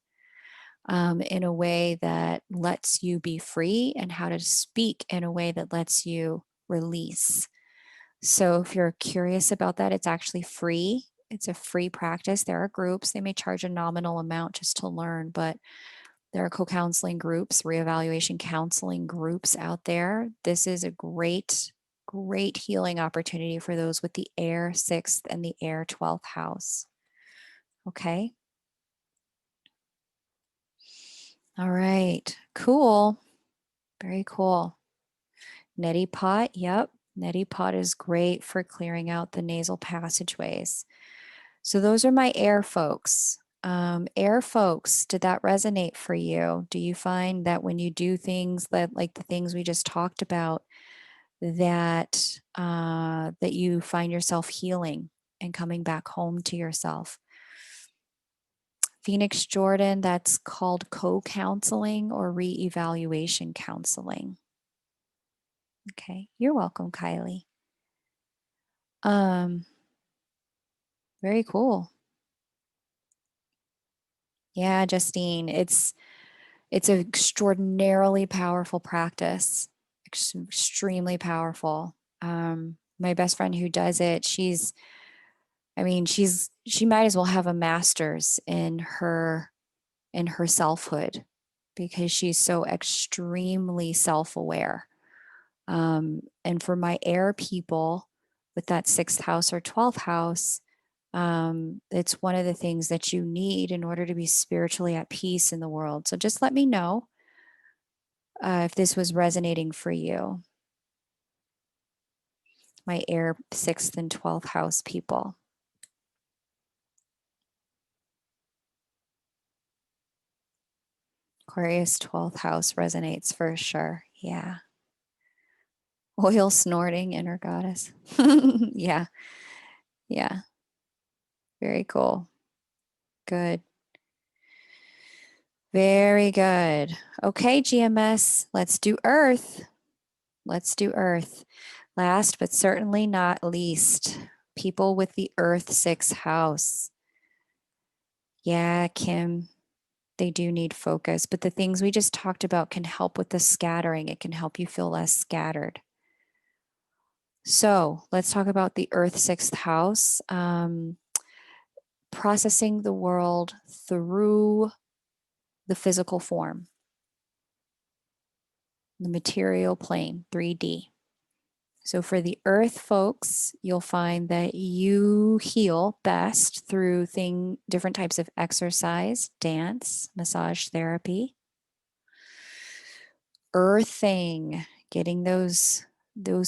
in a way that lets you be free and how to speak in a way that lets you release. So if you're curious about that, it's actually free. It's a free practice. There are groups, they may charge a nominal amount just to learn, but There are co-counseling groups, reevaluation counseling groups out there. This is a great, great healing opportunity for those with the air 6th and the air 12th house. Okay. All right. Cool. Very cool. Neti pot. Yep. Neti pot is great for clearing out the nasal passageways. So those are my air folks. Air folks, did that resonate for you? Do you find that when you do things that, like the things we just talked about, that that you find yourself healing and coming back home to yourself? Phoenix Jordan, that's called co-counseling or reevaluation counseling. Okay, you're welcome, Kylie. Um, very cool. Yeah, Justine, it's an extraordinarily powerful practice, extremely powerful. My best friend who does it, she might as well have a master's in her selfhood because she's so extremely self-aware. And for my air people with that 6th house or 12th house, it's one of the things that you need in order to be spiritually at peace in the world. So just let me know if this was resonating for you, my air 6th and 12th house people. Aquarius 12th house resonates for sure. Yeah. Oil snorting inner goddess. Yeah. Yeah. Very cool. Good. Very good. Okay, GMS, let's do Earth. Let's do Earth. Last but certainly not least, people with the Earth 6th house. Yeah, Kim, they do need focus, but the things we just talked about can help with the scattering. It can help you feel less scattered. So let's talk about the Earth 6th house. Processing the world through the physical form, the material plane, 3D. So for the Earth folks, you'll find that you heal best through different types of exercise, dance, massage therapy, earthing, getting those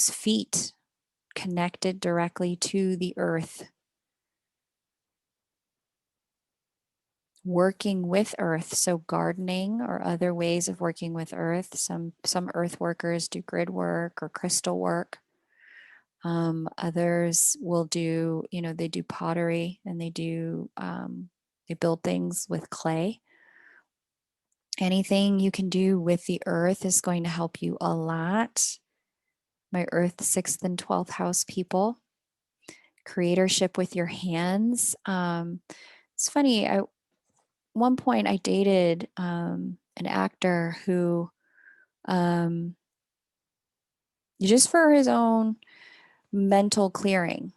feet connected directly to the earth, working with earth, so gardening or other ways of working with earth. Some earth workers do grid work or crystal work. Others will do, they do pottery and they build things with clay. Anything you can do with the earth is going to help you a lot. My Earth 6th and 12th house people. Creatorship with your hands. It's funny. One point I dated an actor who, just for his own mental clearing,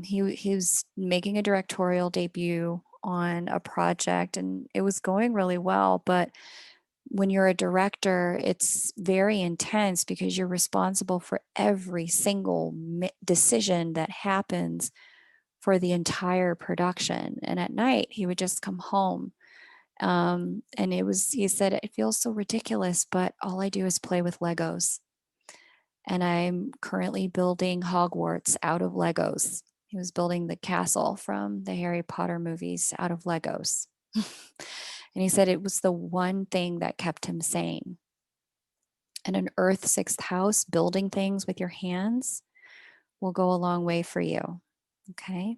he was making a directorial debut on a project and it was going really well, but when you're a director, it's very intense because you're responsible for every single decision that happens for the entire production. And at night, he would just come home. And he said, it feels so ridiculous, but all I do is play with Legos. And I'm currently building Hogwarts out of Legos. He was building the castle from the Harry Potter movies out of Legos. And he said it was the one thing that kept him sane. And an Earth 6th house, building things with your hands, will go a long way for you. Okay.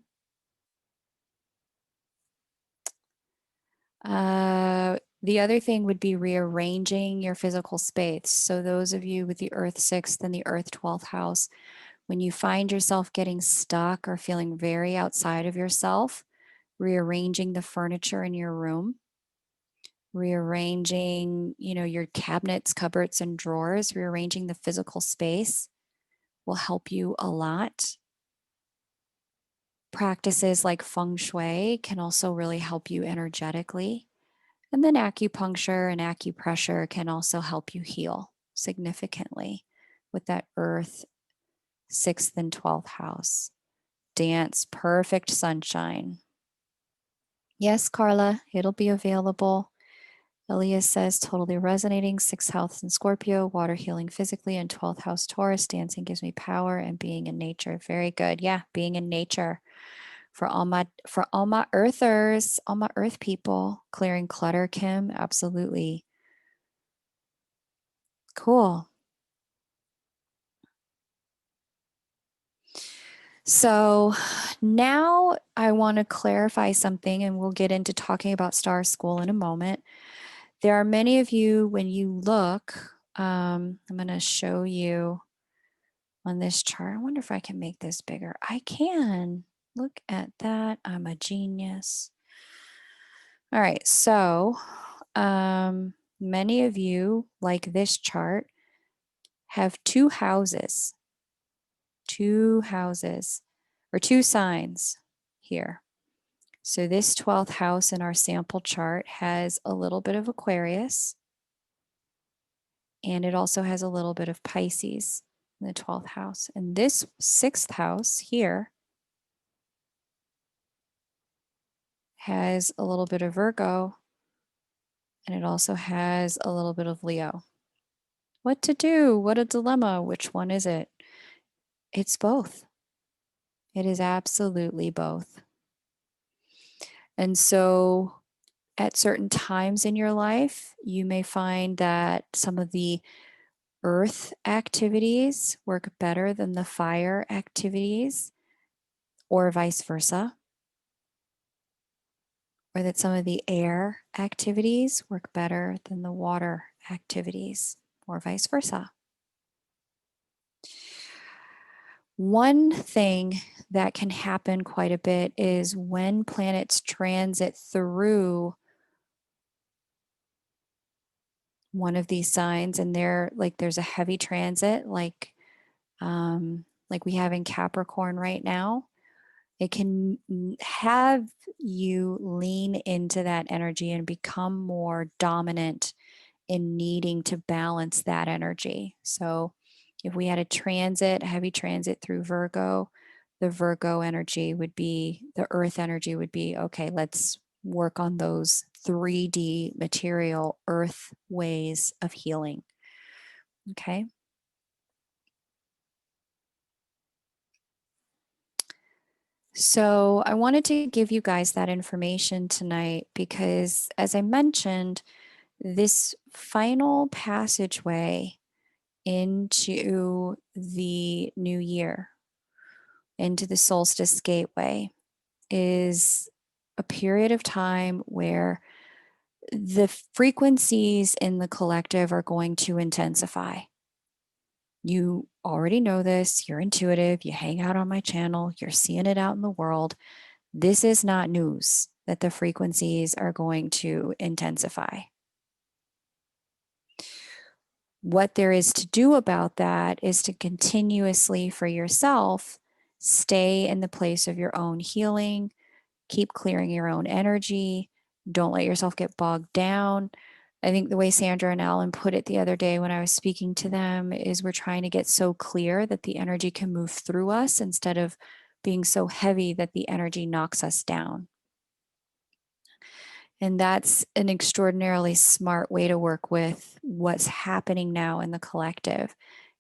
The other thing would be rearranging your physical space. So those of you with the Earth 6th and the Earth 12th house, when you find yourself getting stuck or feeling very outside of yourself, rearranging the furniture in your room, rearranging, your cabinets, cupboards, and drawers, rearranging the physical space will help you a lot. Practices like feng shui can also really help you energetically. And then acupuncture and acupressure can also help you heal significantly with that earth, 6th and 12th house. Dance, perfect sunshine. Yes, Carla, it'll be available. Elias says, totally resonating. 6th house in Scorpio, water healing physically, and 12th house Taurus. Dancing gives me power and being in nature. Very good. Yeah, being in nature. For all my earthers, all my earth people, clearing clutter, Kim, absolutely. Cool. So now I want to clarify something, and we'll get into talking about Star School in a moment. There are many of you, when you look, I'm going to show you on this chart. I wonder if I can make this bigger. I can. Look at that. I'm a genius. All right. So many of you, like this chart, have two houses or two signs here. So this 12th house in our sample chart has a little bit of Aquarius, and it also has a little bit of Pisces in the 12th house. And this 6th house here has a little bit of Virgo, and it also has a little bit of Leo. What to do? What a dilemma. Which one is it? It's both. It is absolutely both. And so at certain times in your life, you may find that some of the earth activities work better than the fire activities, or vice versa, or that some of the air activities work better than the water activities, or vice versa. One thing that can happen quite a bit is when planets transit through one of these signs, and there's a heavy transit, like we have in Capricorn right now. It can have you lean into that energy and become more dominant in needing to balance that energy. So if we had a heavy transit through Virgo, the Virgo energy would be, the earth energy would be, okay, let's work on those 3D material earth ways of healing. Okay. So I wanted to give you guys that information tonight because, as I mentioned, this final passageway into the new year, into the solstice gateway, is a period of time where the frequencies in the collective are going to intensify. You already know this, you're intuitive, you hang out on my channel, you're seeing it out in the world. This is not news that the frequencies are going to intensify. What there is to do about that is to continuously, for yourself, stay in the place of your own healing, keep clearing your own energy, don't let yourself get bogged down. I think the way Sandra and Alan put it the other day when I was speaking to them is we're trying to get so clear that the energy can move through us instead of being so heavy that the energy knocks us down. And that's an extraordinarily smart way to work with what's happening now in the collective.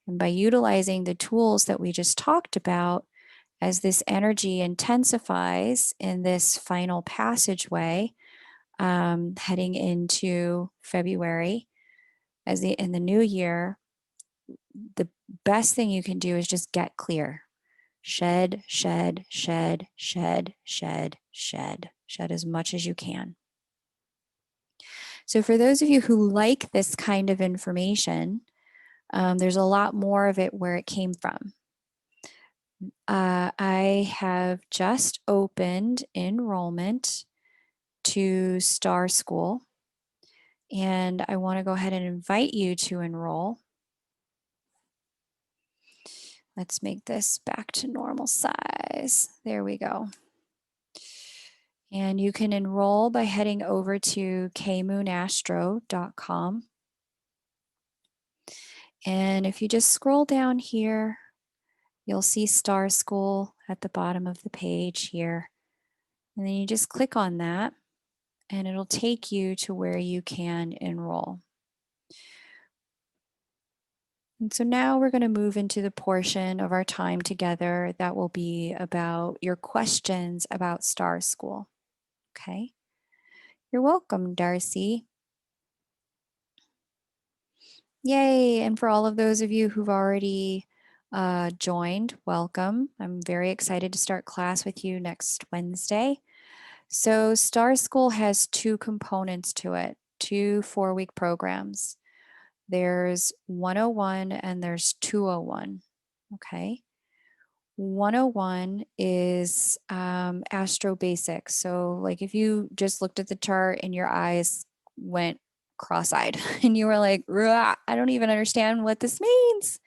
And by utilizing the tools that we just talked about, as this energy intensifies in this final passageway, heading into February, in the new year, the best thing you can do is just get clear. Shed, shed, shed, shed, shed, shed, shed as much as you can. So for those of you who like this kind of information, there's a lot more of it where it came from. I have just opened enrollment to Star School, and I want to go ahead and invite you to enroll. Let's make this back to normal size. There we go. And you can enroll by heading over to kmoonastro.com. And if you just scroll down here, you'll see Star School at the bottom of the page here. And then you just click on that and it'll take you to where you can enroll. And so now we're going to move into the portion of our time together that will be about your questions about Star School. Okay. You're welcome, Darcy. Yay. And for all of those of you who've already joined, welcome. I'm very excited to start class with you next Wednesday. So Star School has two components to it, two 4-week programs. There's 101 and there's 201. Okay. 101 is astro basics. So like if you just looked at the chart and your eyes went cross-eyed and you were like, I don't even understand what this means.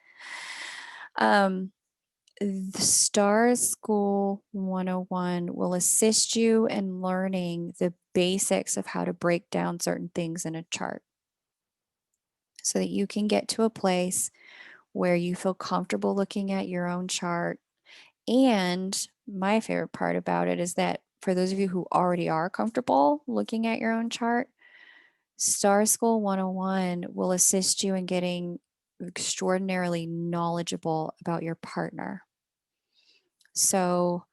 The Star School 101 will assist you in learning the basics of how to break down certain things in a chart so that you can get to a place where you feel comfortable looking at your own chart. And my favorite part about it is that for those of you who already are comfortable looking at your own chart, Star School 101 will assist you in getting extraordinarily knowledgeable about your partner. So,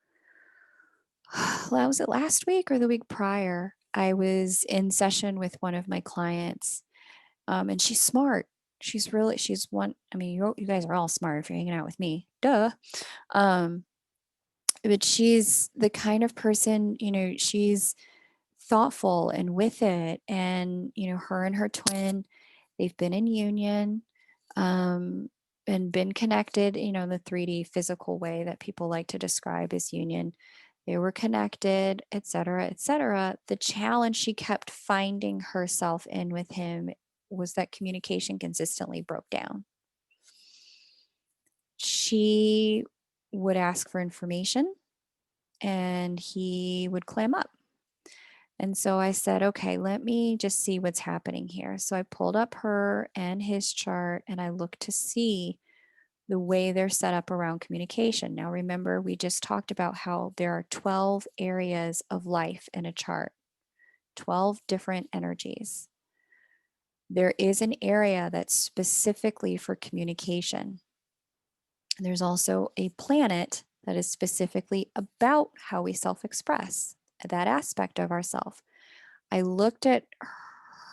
was it last week or the week prior? I was in session with one of my clients, and she's smart. She's one. I mean, you guys are all smart if you're hanging out with me. Duh. But she's the kind of person, she's thoughtful and with it. And, her and her twin, they've been in union and been connected, the 3D physical way that people like to describe as union. They were connected, et cetera, et cetera. The challenge she kept finding herself in with him was that communication consistently broke down. She would ask for information and he would clam up. And so I said, okay, let me just see what's happening here. So I pulled up her and his chart and I looked to see the way they're set up around communication. Now, remember, we just talked about how there are 12 areas of life in a chart, 12 different energies. There is an area that's specifically for communication. And there's also a planet that is specifically about how we self-express, that aspect of ourself. I looked at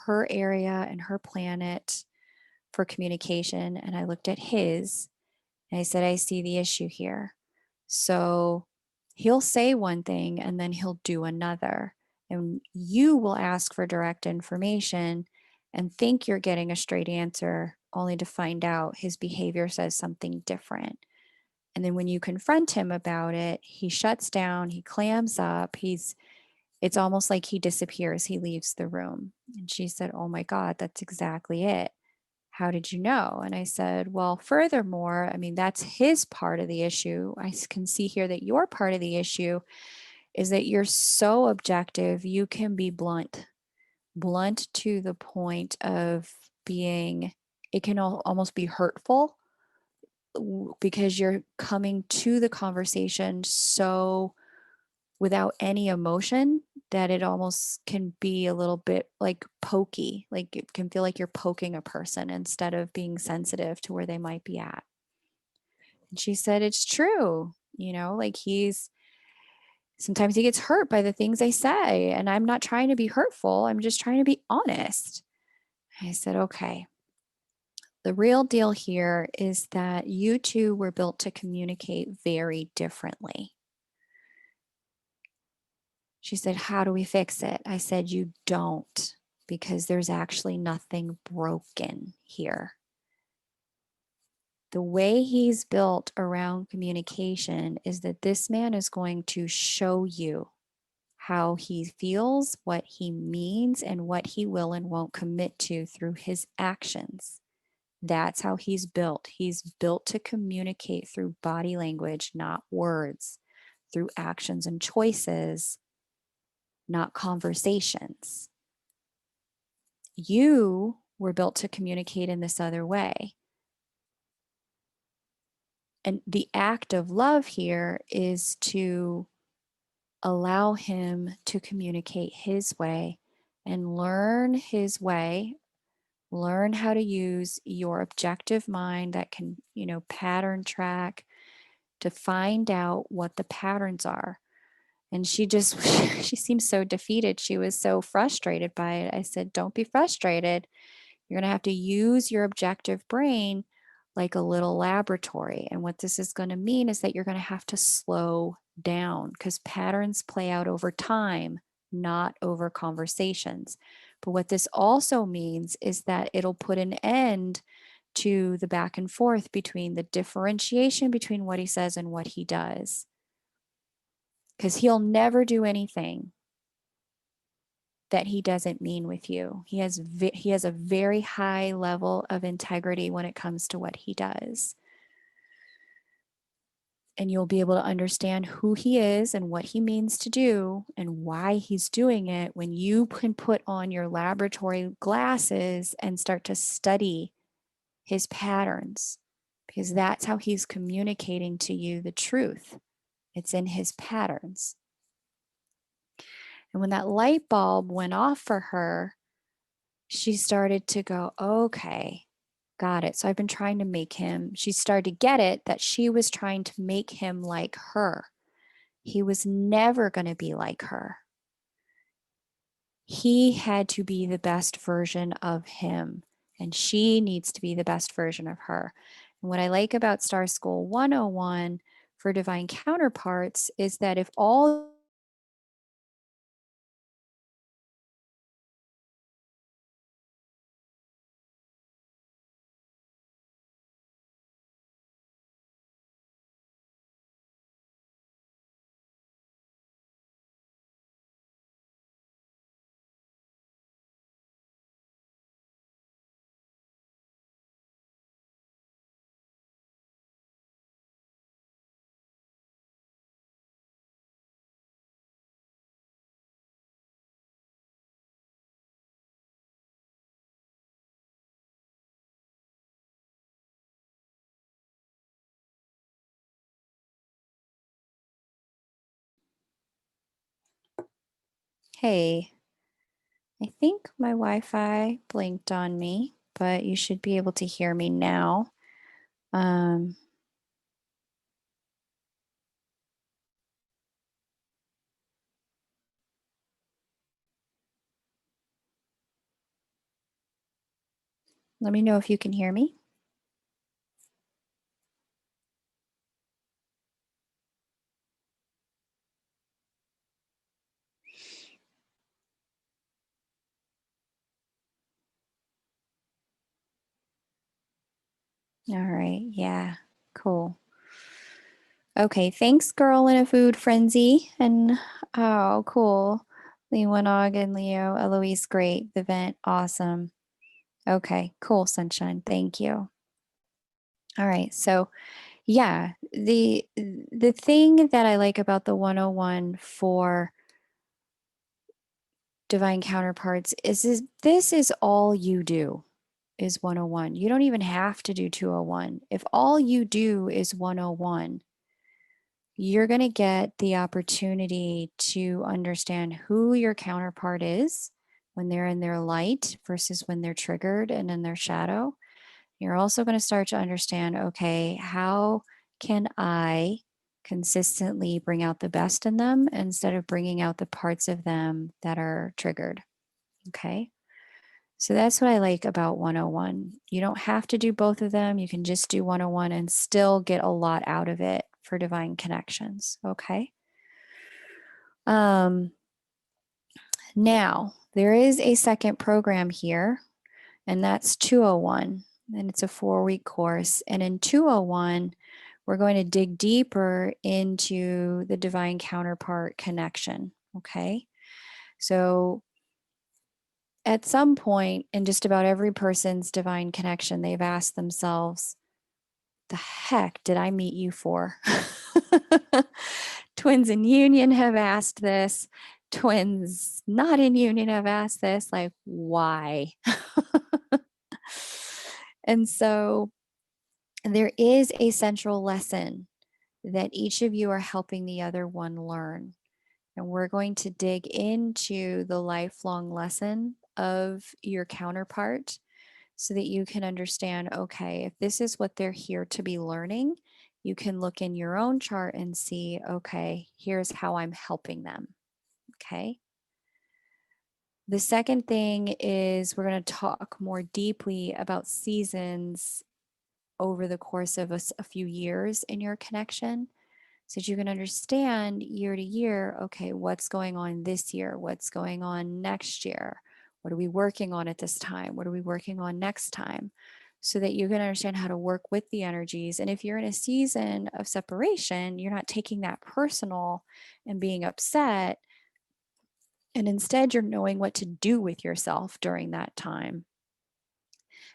her area and her planet for communication, and I looked at his, and I said, I see the issue here. So he'll say one thing and then he'll do another. And you will ask for direct information and think you're getting a straight answer, only to find out his behavior says something different. And then when you confront him about it, he shuts down, he clams up, it's almost like he disappears, he leaves the room. And she said, oh my God, that's exactly it. How did you know? And I said, well, furthermore, I mean, that's his part of the issue. I can see here that your part of the issue is that you're so objective, you can be blunt to the point of being, it can almost be hurtful because you're coming to the conversation so without any emotion that it almost can be a little bit like pokey, like it can feel like you're poking a person instead of being sensitive to where they might be at. And she said, it's true, like sometimes he gets hurt by the things I say, and I'm not trying to be hurtful, I'm just trying to be honest. I said, okay. The real deal here is that you two were built to communicate very differently. She said, how do we fix it? I said, you don't, because there's actually nothing broken here. The way he's built around communication is that this man is going to show you how he feels, what he means, and what he will and won't commit to through his actions. That's how he's built. He's built to communicate through body language, not words, through actions and choices, not conversations. You were built to communicate in this other way. And the act of love here is to allow him to communicate his way and learn his way, learn how to use your objective mind that can, pattern track to find out what the patterns are. And she just, she seems so defeated. She was so frustrated by it. I said, don't be frustrated. You're going to have to use your objective brain like a little laboratory. And what this is going to mean is that you're going to have to slow down because patterns play out over time, not over conversations. But what this also means is that it'll put an end to the back and forth between the differentiation between what he says and what he does. Because he'll never do anything that he doesn't mean with you. He has a very high level of integrity when it comes to what he does. And you'll be able to understand who he is and what he means to do and why he's doing it when you can put on your laboratory glasses and start to study his patterns, because that's how he's communicating to you the truth. It's in his patterns. And when that light bulb went off for her, she started to go, okay, got it. So I've been trying to make him, she started to get it that she was trying to make him like her. He was never going to be like her. He had to be the best version of him, and she needs to be the best version of her. And what I like about Star School 101 for divine counterparts is that if all hey, I think my Wi-Fi blinked on me, but you should be able to hear me now. Let me know if you can hear me. All right, yeah, cool. Okay, thanks, girl in a food frenzy. And oh, cool. Leonog and Leo, Eloise, great. The vent, awesome. Okay, cool, sunshine. Thank you. All right, so yeah, the thing that I like about the 101 for divine counterparts is this is all you do is 101. You don't even have to do 201. If all you do is 101, you're going to get the opportunity to understand who your counterpart is when they're in their light versus when they're triggered and in their shadow. You're also going to start to understand, okay, how can I consistently bring out the best in them instead of bringing out the parts of them that are triggered? Okay. So that's what I like about 101. You don't have to do both of them. You can just do 101 and still get a lot out of it for divine connections. Okay. Now, there is a second program here, and that's 201. And it's a 4-week course. And in 201, we're going to dig deeper into the divine counterpart connection. Okay. So at some point in just about every person's divine connection, they've asked themselves, the heck did I meet you for? Twins in union have asked this. twins not in union have asked this, like, why? And so there is a central lesson that each of you are helping the other one learn. And we're going to dig into the lifelong lesson of your counterpart so that you can understand, okay, if this is what they're here to be learning, you can look in your own chart and see, okay, here's how I'm helping them. Okay. The second thing is we're going to talk more deeply about seasons over the course of a few years in your connection so that you can understand year to year, okay, what's going on this year? What's going on next year? What are we working on at this time? What are we working on next time? So that you can understand how to work with the energies. And if you're in a season of separation, you're not taking that personal and being upset. And instead, you're knowing what to do with yourself during that time.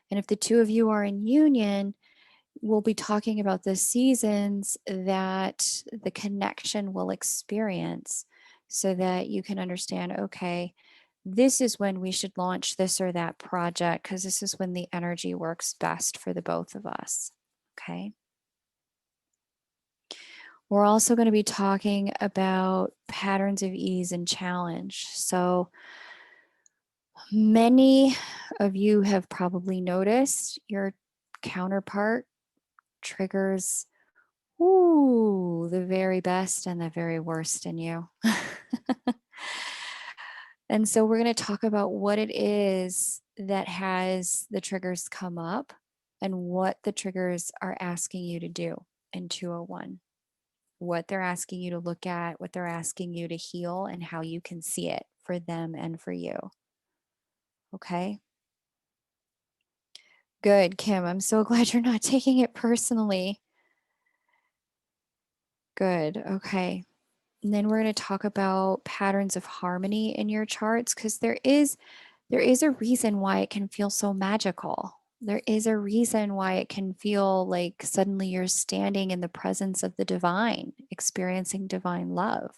And if the two of you are in union, we'll be talking about the seasons that the connection will experience so that you can understand, okay, this is when we should launch this or that project because this is when the energy works best for the both of us. Okay. We're also going to be talking about patterns of ease and challenge. So many of you have probably noticed your counterpart triggers the very best and the very worst in you. And so we're going to talk about what it is that has the triggers come up and what the triggers are asking you to do in 201. What they're asking you to look at, what they're asking you to heal, and how you can see it for them and for you. Okay? Good, Kim. I'm so glad you're not taking it personally. Good. Okay. And then we're going to talk about patterns of harmony in your charts because there is a reason why it can feel so magical. There is a reason why it can feel like suddenly you're standing in the presence of the divine, experiencing divine love.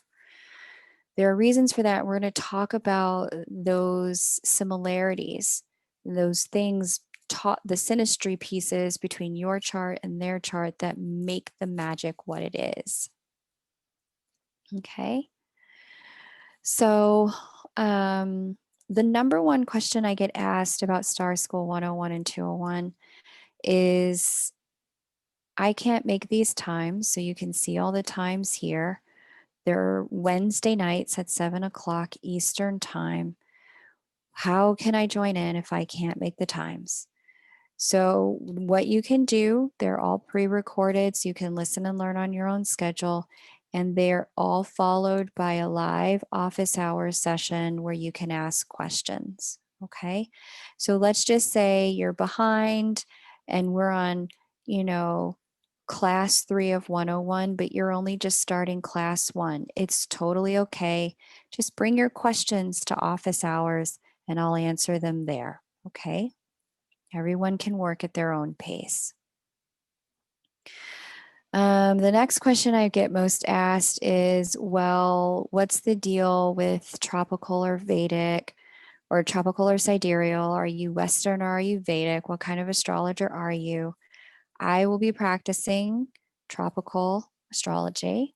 There are reasons for that. We're going to talk about those similarities, those things taught the synastry pieces between your chart and their chart that make the magic what it is. Okay. So, the number one question I get asked about Star School 101 and 201 is I can't make these times. So you can see all the times here. They're Wednesday nights at 7 o'clock Eastern time. How can I join in if I can't make the times? So, what you can do, they're all pre recorded, so you can listen and learn on your own schedule. And they're all followed by a live office hours session where you can ask questions. Okay. So, let's just say you're behind and we're on, class 3 of 101, but you're only just starting class 1. It's totally okay. Just bring your questions to office hours and I'll answer them there. Okay. Everyone can work at their own pace. The next question I get most asked is, well, what's the deal with tropical or Vedic or tropical or sidereal? Are you Western or are you Vedic? What kind of astrologer are you? I will be practicing tropical astrology.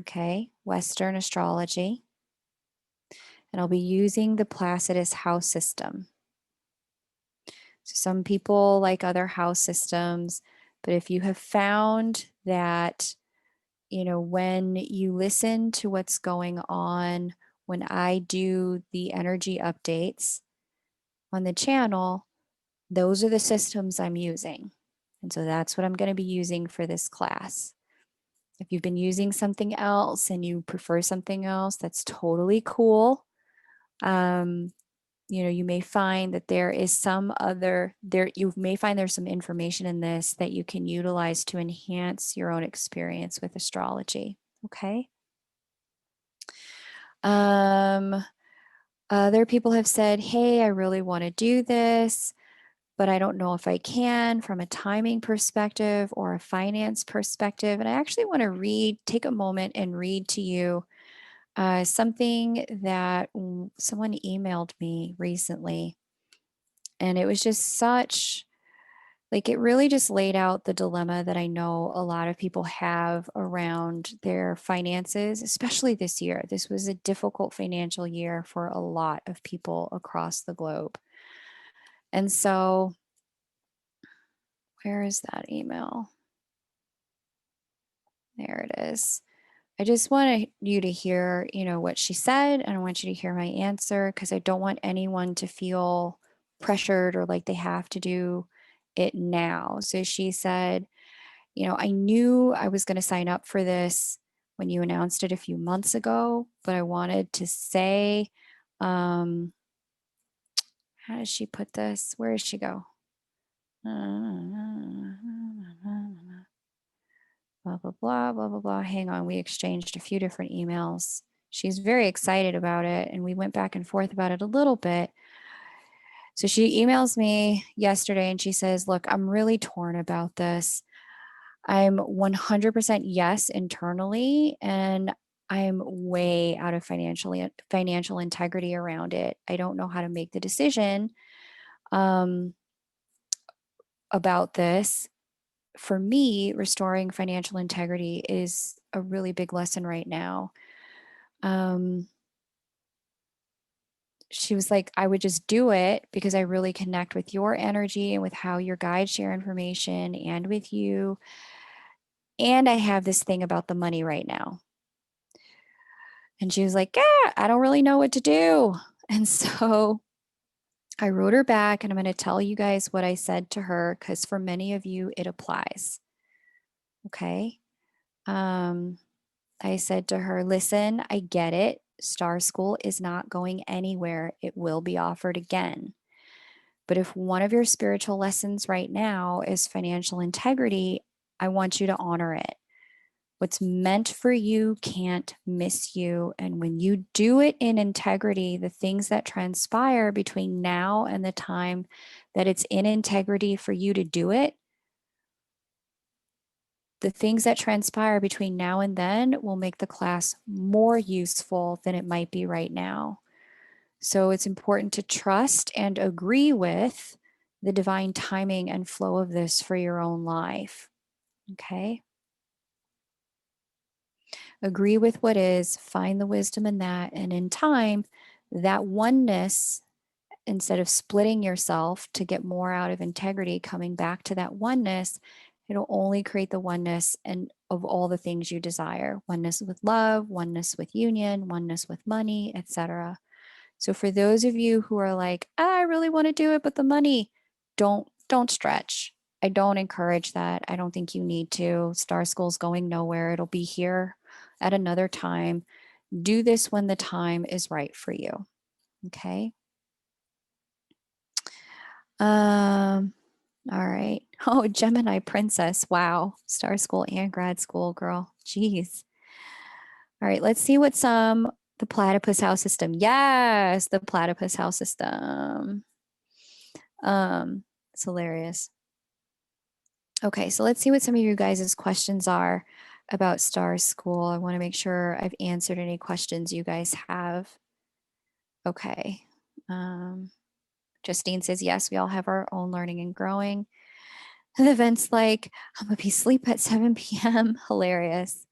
Okay, Western astrology. And I'll be using the Placidus house system. So some people like other house systems, but if you have found that, when you listen to what's going on, when I do the energy updates on the channel, those are the systems I'm using. And so that's what I'm going to be using for this class. If you've been using something else and you prefer something else, that's totally cool. You may find that there is you may find there's some information in this that you can utilize to enhance your own experience with astrology. Okay. Other people have said, hey, I really want to do this, but I don't know if I can from a timing perspective or a finance perspective. And I actually want to take a moment and read to you something that someone emailed me recently, and it was just such, like, it really just laid out the dilemma that I know a lot of people have around their finances, especially this year. This was a difficult financial year for a lot of people across the globe. And so, where is that email? There it is. I just want you to hear, what she said, and I want you to hear my answer because I don't want anyone to feel pressured or like they have to do it now. So she said, I knew I was going to sign up for this when you announced it a few months ago, but I wanted to say, how does she put this? Where does she go? Blah, blah, blah, blah, blah, blah. Hang on. We exchanged a few different emails. She's very excited about it, and we went back and forth about it a little bit. So she emails me yesterday and she says, look, I'm really torn about this. I'm 100% yes internally, and I'm way out of financial integrity around it. I don't know how to make the decision about this. For me, restoring financial integrity is a really big lesson right now. She was like, I would just do it because I really connect with your energy and with how your guides share information and with you. And I have this thing about the money right now. And she was like, yeah, I don't really know what to do. And so I wrote her back, and I'm going to tell you guys what I said to her because for many of you, it applies. Okay. I said to her, listen, I get it. Star School is not going anywhere. It will be offered again. But if one of your spiritual lessons right now is financial integrity, I want you to honor it. What's meant for you can't miss you. And when you do it in integrity, the things that transpire between now and the time that it's in integrity for you to do it, the things that transpire between now and then will make the class more useful than it might be right now. So it's important to trust and agree with the divine timing and flow of this for your own life. Okay? Agree with what is, find the wisdom in that, and in time, that oneness, instead of splitting yourself to get more out of integrity, coming back to that oneness, it'll only create the oneness and of all the things you desire: oneness with love, oneness with union, oneness with money, etc. So for those of you who are like, I really want to do it, but the money, don't stretch. I don't encourage that. I don't think you need to. Star School's going nowhere. It'll be here at another time. Do this when the time is right for you. Okay. All right. Oh, Gemini Princess. Wow. Star School and grad school, girl. Jeez. All right. Let's see what's the platypus house system. Yes, the platypus house system. It's hilarious. Okay, so let's see what some of you guys' questions are about Star School. I want to make sure I've answered any questions you guys have. Okay. Justine says, yes, we all have our own learning and growing. And the event's like, I'm going to be asleep at 7 p.m. Hilarious.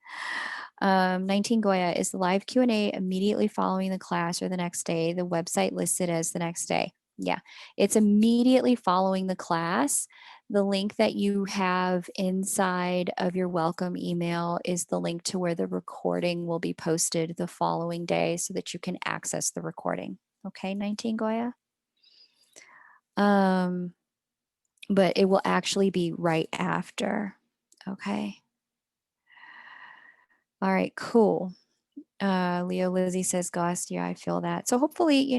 19 Goya, is the live Q&A immediately following the class or the next day? The website listed as the next day. Yeah, it's immediately following the class. The link that you have inside of your welcome email is the link to where the recording will be posted the following day so that you can access the recording. Okay, 19 Goya? But it will actually be right after. Okay. All right, cool. Leo Lizzie says, Goss, yeah, I feel that. So hopefully,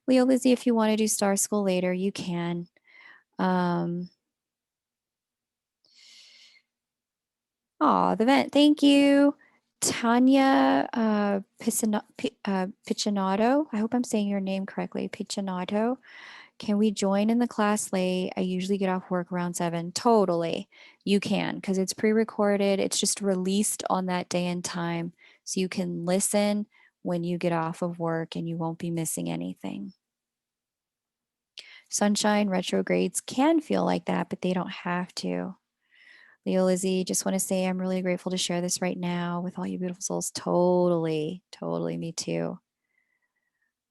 Leo Lizzie, if you want to do Star School later, you can. Oh, the vent. Thank you. Tanya Pichinato. I hope I'm saying your name correctly. Pichinato. Can we join in the class late? I usually get off work around 7. Totally. You can, because it's pre-recorded. It's just released on that day and time. So you can listen when you get off of work, and you won't be missing anything. Sunshine retrogrades can feel like that, but they don't have to. Leo Lizzie, just want to say I'm really grateful to share this right now with all you beautiful souls. Totally, totally, me too.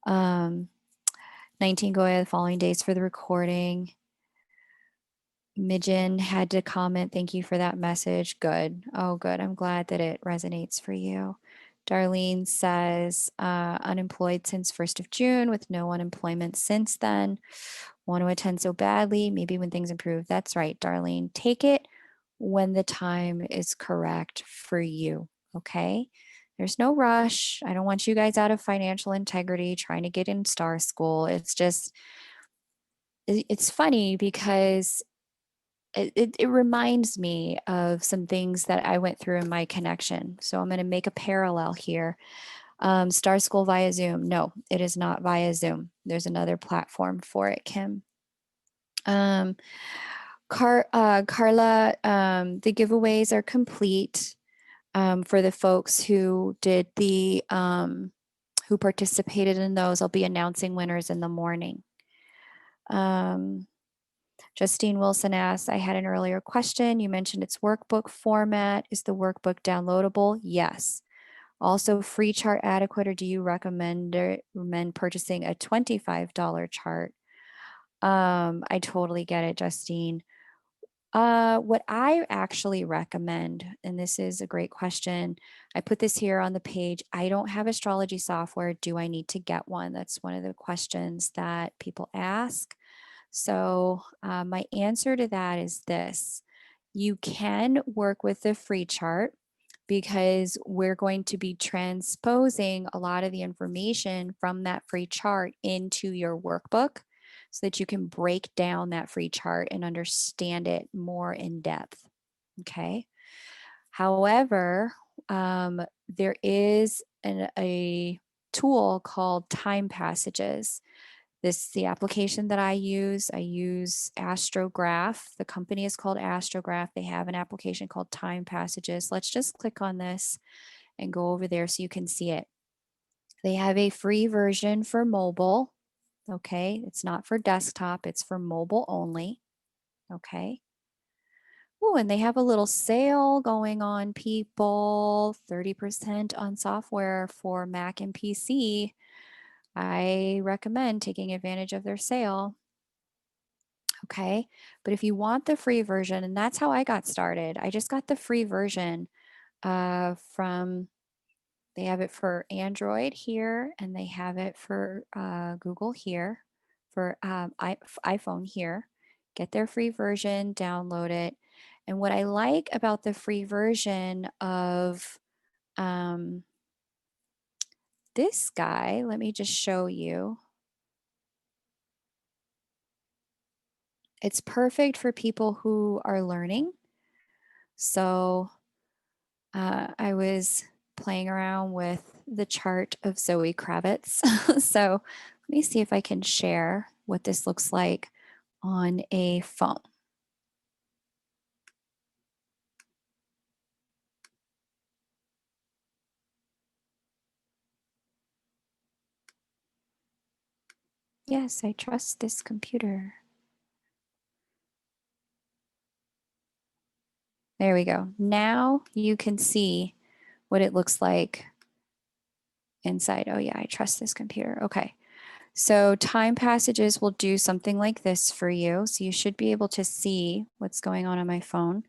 19 Goya, the following days for the recording. Mijin had to comment, thank you for that message. Good. Oh, good. I'm glad that it resonates for you. Darlene says, unemployed since 1st of June with no unemployment since then. Want to attend so badly. Maybe when things improve. That's right, Darlene. Take it when the time is correct for you. Okay. There's no rush. I don't want you guys out of financial integrity trying to get in star school. It's just, it's funny because it reminds me of some things that I went through in my connection. So I'm going to make a parallel here. Star School via Zoom. No, it is not via Zoom. There's another platform for it, Kim. Carla, the giveaways are complete for the folks who did who participated in those. I'll be announcing winners in the morning. Justine Wilson asks, I had an earlier question. You mentioned it's workbook format. Is the workbook downloadable? Yes. Also, free chart adequate, or do you recommend purchasing a $25 chart? I totally get it, Justine. What I actually recommend, and this is a great question, I put this here on the page. I don't have astrology software. Do I need to get one? That's one of the questions that people ask. So my answer to that is this. You can work with the free chart because we're going to be transposing a lot of the information from that free chart into your workbook so that you can break down that free chart and understand it more in depth. Okay. However, there is a tool called time passages. This is the application that I use. I use Astrograph. The company is called Astrograph. They have an application called Time Passages. Let's just click on this and go over there so you can see it. They have a free version for mobile. Okay, it's not for desktop, it's for mobile only. Okay. Oh, and they have a little sale going on, people. 30% on software for Mac and PC. I recommend taking advantage of their sale. Okay. But if you want the free version, and that's how I got started, I just got the free version from, they have it for Android here, and they have it for Google here, for iPhone here. Get their free version, download it. And what I like about the free version of this guy, let me just show you. It's perfect for people who are learning. So I was playing around with the chart of Zoe Kravitz. So let me see if I can share what this looks like on a phone. Yes, I trust this computer. There we go. Now you can see what it looks like inside. Oh yeah, I trust this computer. Okay. So time passages will do something like this for you. So you should be able to see what's going on my phone.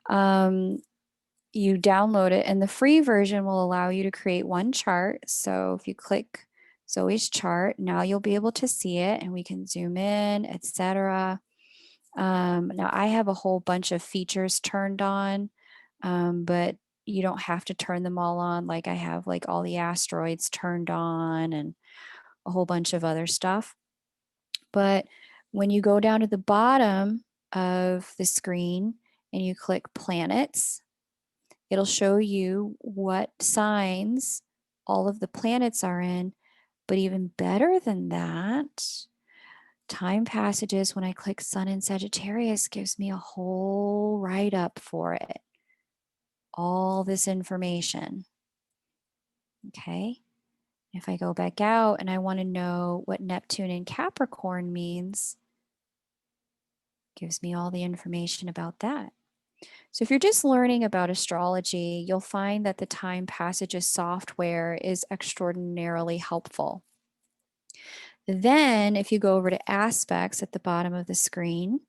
You download it, and the free version will allow you to create one chart. So if you click Zoe's chart, now you'll be able to see it, and we can zoom in, etc. Now I have a whole bunch of features turned on, but you don't have to turn them all on. Like I have like all the asteroids turned on and a whole bunch of other stuff. But when you go down to the bottom of the screen and you click planets, it'll show you what signs all of the planets are in. But even better than that, time passages, when I click Sun in Sagittarius, gives me a whole write up for it. All this information. Okay. If I go back out and I want to know what Neptune in Capricorn means, gives me all the information about that. So if you're just learning about astrology, you'll find that the time passages software is extraordinarily helpful. Then if you go over to aspects at the bottom of the screen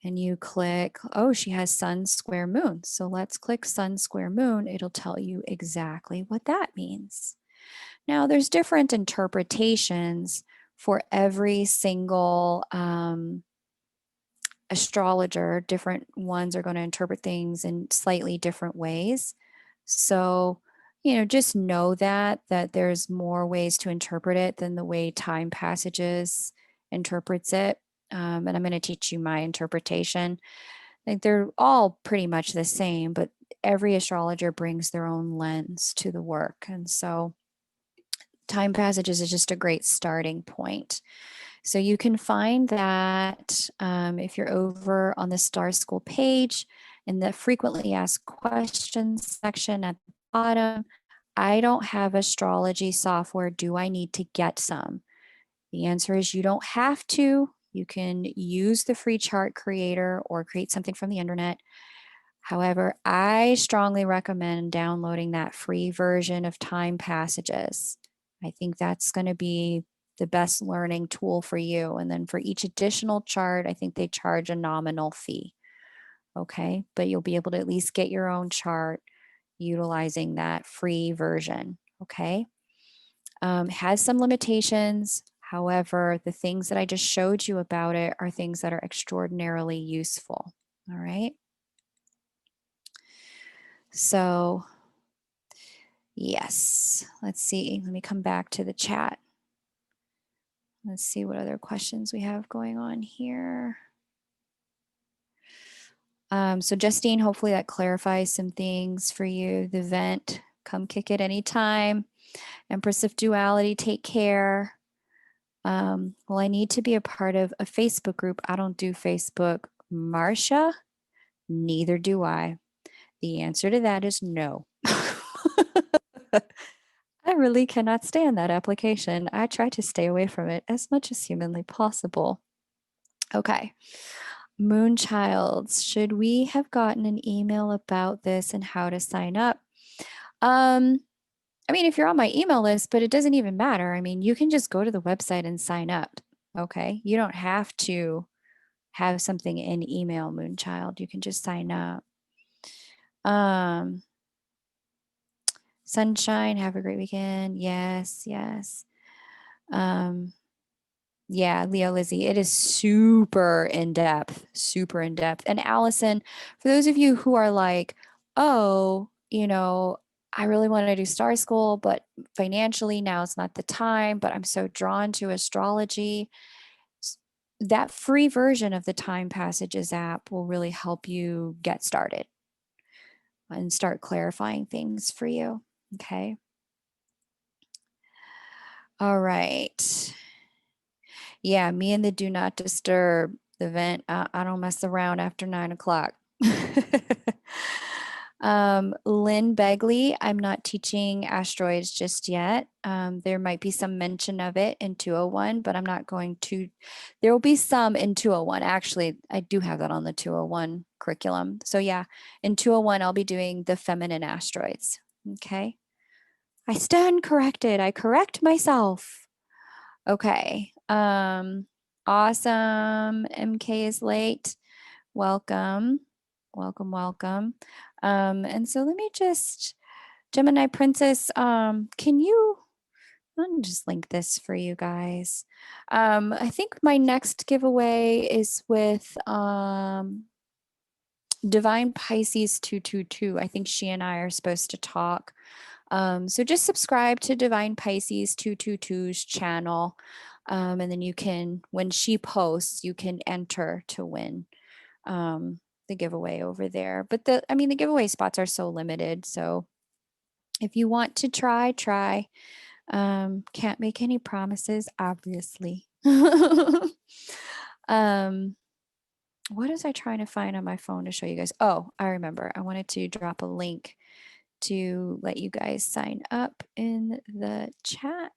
and you click, oh, she has sun square moon. So let's click sun square moon. It'll tell you exactly what that means. Now there's different interpretations for every single astrologer. Different ones are going to interpret things in slightly different ways. So, just know that there's more ways to interpret it than the way time passages interprets it. And I'm going to teach you my interpretation. I think they're all pretty much the same, but every astrologer brings their own lens to the work. And so time passages is just a great starting point. So you can find that if you're over on the Star School page in the frequently asked questions section at the bottom. I don't have astrology software. Do I need to get some? The answer is you don't have to. You can use the free chart creator or create something from the internet. However, I strongly recommend downloading that free version of time passages. I think that's going to be the best learning tool for you. And then for each additional chart, I think they charge a nominal fee. Okay, but you'll be able to at least get your own chart utilizing that free version. Okay, has some limitations. However, the things that I just showed you about it are things that are extraordinarily useful. All right. So, yes, let's see. Let me come back to the chat. Let's see what other questions we have going on here. So Justine, hopefully that clarifies some things for you. The vent, come kick it anytime. Empress of Duality, take care. Well, I need to be a part of a Facebook group. I don't do Facebook. Marcia, neither do I. The answer to that is no. I really cannot stand that application. I try to stay away from it as much as humanly possible. Okay. Moonchilds, should we have gotten an email about this and how to sign up? I mean, if you're on my email list, but it doesn't even matter. I mean, you can just go to the website and sign up. Okay. You don't have to have something in email, Moonchild. You can just sign up. Sunshine, have a great weekend. Yes, yes. Yeah, Leo Lizzie, it is super in depth, super in depth. And Allison, for those of you who are like, oh, I really want to do Star School, but financially now is not the time, but I'm so drawn to astrology. That free version of the Time Passages app will really help you get started and start clarifying things for you. Okay. All right. Yeah, me and the do not disturb the vent. I don't mess around after 9 o'clock. Lynn Begley, I'm not teaching asteroids just yet. There might be some mention of it in 201, but I'm not going to. There will be some in 201. Actually, I do have that on the 201 curriculum. So yeah, in 201, I'll be doing the feminine asteroids. Okay. I stand corrected. I correct myself. Okay. Awesome. MK is late. Welcome. Welcome, welcome. And so let me just, Gemini Princess, can you, let me just link this for you guys. I think my next giveaway is with Divine Pisces 222. I think she and I are supposed to talk. So just subscribe to Divine Pisces 222's channel. And then you can, when she posts, you can enter to win the giveaway over there. But the giveaway spots are so limited. So if you want to try. Can't make any promises, obviously. What was I trying to find on my phone to show you guys? Oh, I remember. I wanted to drop a link to let you guys sign up in the chat.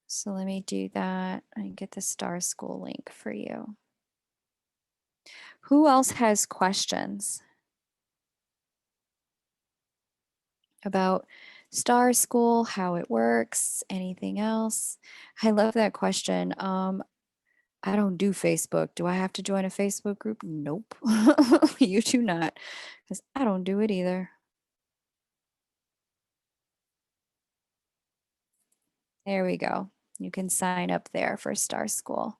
So let me do that and get the Star School link for you. Who else has questions about Star School, how it works, anything else? I love that question. I don't do Facebook. Do I have to join a Facebook group? Nope. You do not, because I don't do it either. There we go. You can sign up there for Star School.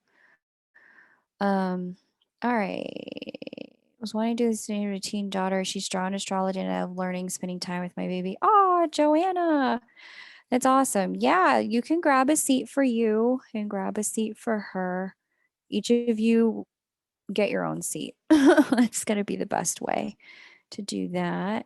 All right. I was wanting to do this new routine daughter. She's drawn astrology and I love learning, spending time with my baby. Oh, Joanna. That's awesome. Yeah, you can grab a seat for you and grab a seat for her. Each of you get your own seat. That's going to be the best way to do that.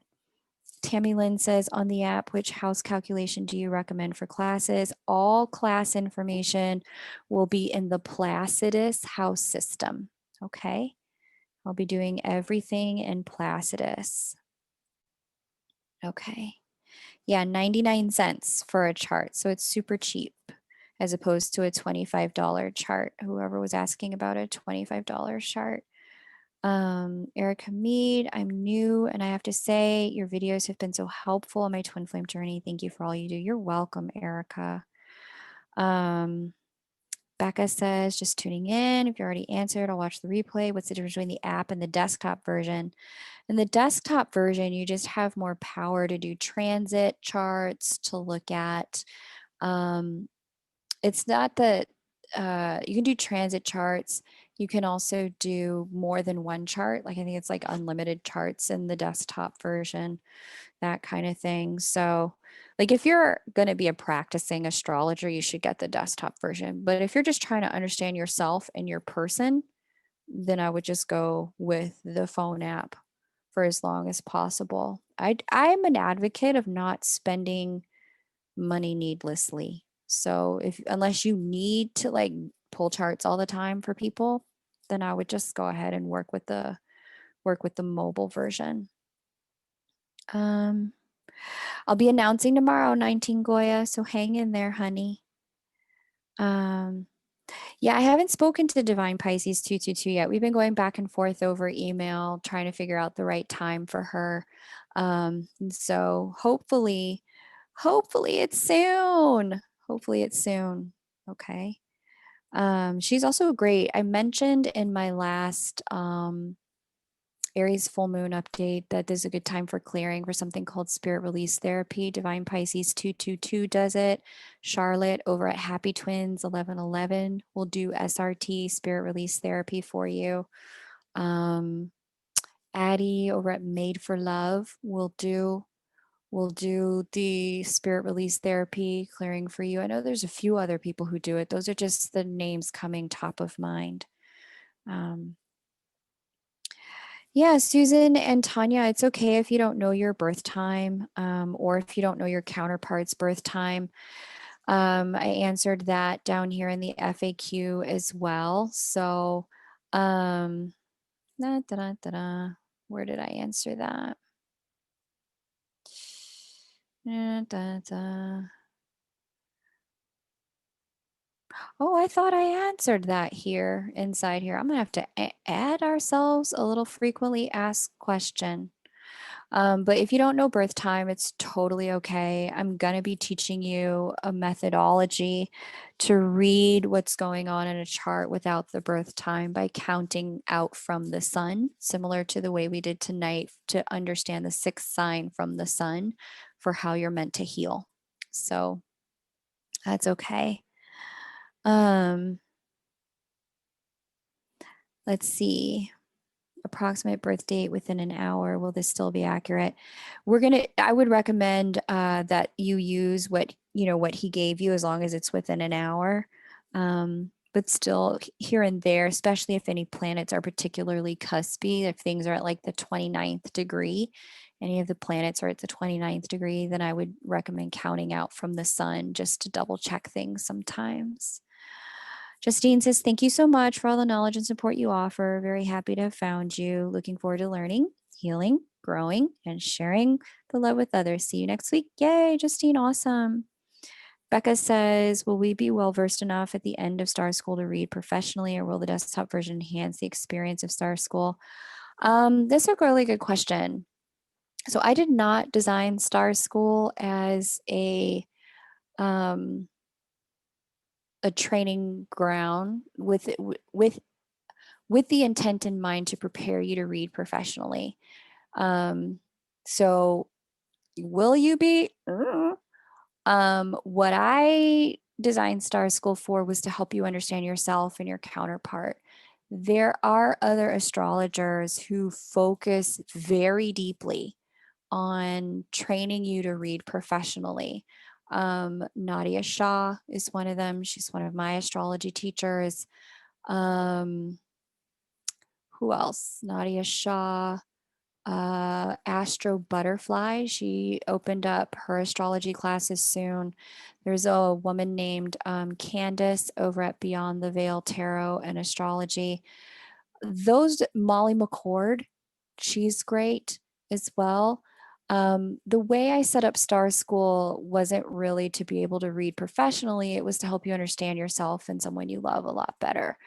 Tammy Lynn says on the app, which house calculation do you recommend for classes? All class information will be in the Placidus house system. Okay. I'll be doing everything in Placidus. Okay. Yeah, 99 cents for a chart. So it's super cheap as opposed to a $25 chart. Whoever was asking about a $25 chart. Erica Mead, I'm new and I have to say your videos have been so helpful on my twin flame journey. Thank you for all you do. You're welcome, Erica. Becca says, just tuning in. If you already answered, I'll watch the replay. What's the difference between the app and the desktop version? In the desktop version, you just have more power to do transit charts, to look at. It's not that you can do transit charts. You can also do more than one chart. Like I think it's like unlimited charts in the desktop version, that kind of thing. So like if you're going to be a practicing astrologer, you should get the desktop version. But if you're just trying to understand yourself and your person, then I would just go with the phone app for as long as possible. I'm an advocate of not spending money needlessly. So if unless you need to like pull charts all the time for people, then I would just go ahead and work with the mobile version. I'll be announcing tomorrow 19 Goya, so hang in there, honey. Yeah, I haven't spoken to Divine Pisces 222 yet. We've been going back and forth over email, trying to figure out the right time for her. So hopefully it's soon. Hopefully it's soon. Okay. She's also great. I mentioned in my last Aries full moon update that there's a good time for clearing for something called spirit release therapy. Divine Pisces 222 does it. Charlotte over at Happy Twins 1111 will do SRT, spirit release therapy, for you. Addie over at Made for Love will do the spirit release therapy clearing for you. I know there's a few other people who do it. Those are just the names coming top of mind. Yeah, Susan and Tanya, it's okay if you don't know your birth time, or if you don't know your counterpart's birth time. I answered that down here in the FAQ as well. So, where did I answer that? Oh, I thought I answered that here inside here. I'm gonna have to add ourselves a little frequently asked question. But if you don't know birth time, it's totally okay. I'm going to be teaching you a methodology to read what's going on in a chart without the birth time by counting out from the sun, similar to the way we did tonight, to understand the sixth sign from the sun for how you're meant to heal. So that's okay. Let's see. Approximate birth date within an hour. Will this still be accurate? I would recommend that you use what he gave you, as long as it's within an hour. But still, here and there, especially if any planets are particularly cuspy, if things are at like the 29th degree, any of the planets are at the 29th degree, then I would recommend counting out from the sun just to double check things sometimes. Justine says, thank you so much for all the knowledge and support you offer. Very happy to have found you. Looking forward to learning, healing, growing, and sharing the love with others. See you next week. Yay, Justine. Awesome. Becca says, will we be well versed enough at the end of Star School to read professionally, or will the desktop version enhance the experience of Star School? That's a really good question. So I did not design Star School as a training ground with the intent in mind to prepare you to read professionally. So will you be? What I designed Star School for was to help you understand yourself and your counterpart. There are other astrologers who focus very deeply on training you to read professionally. Nadia Shah is one of them. She's one of my astrology teachers. Um, who else? Nadia Shah, Astro Butterfly. She opened up her astrology classes soon. There's a woman named Candace over at Beyond the Veil Tarot and Astrology. Those Molly McCord, she's great as well. The way I set up Star School wasn't really to be able to read professionally. It was to help you understand yourself and someone you love a lot better.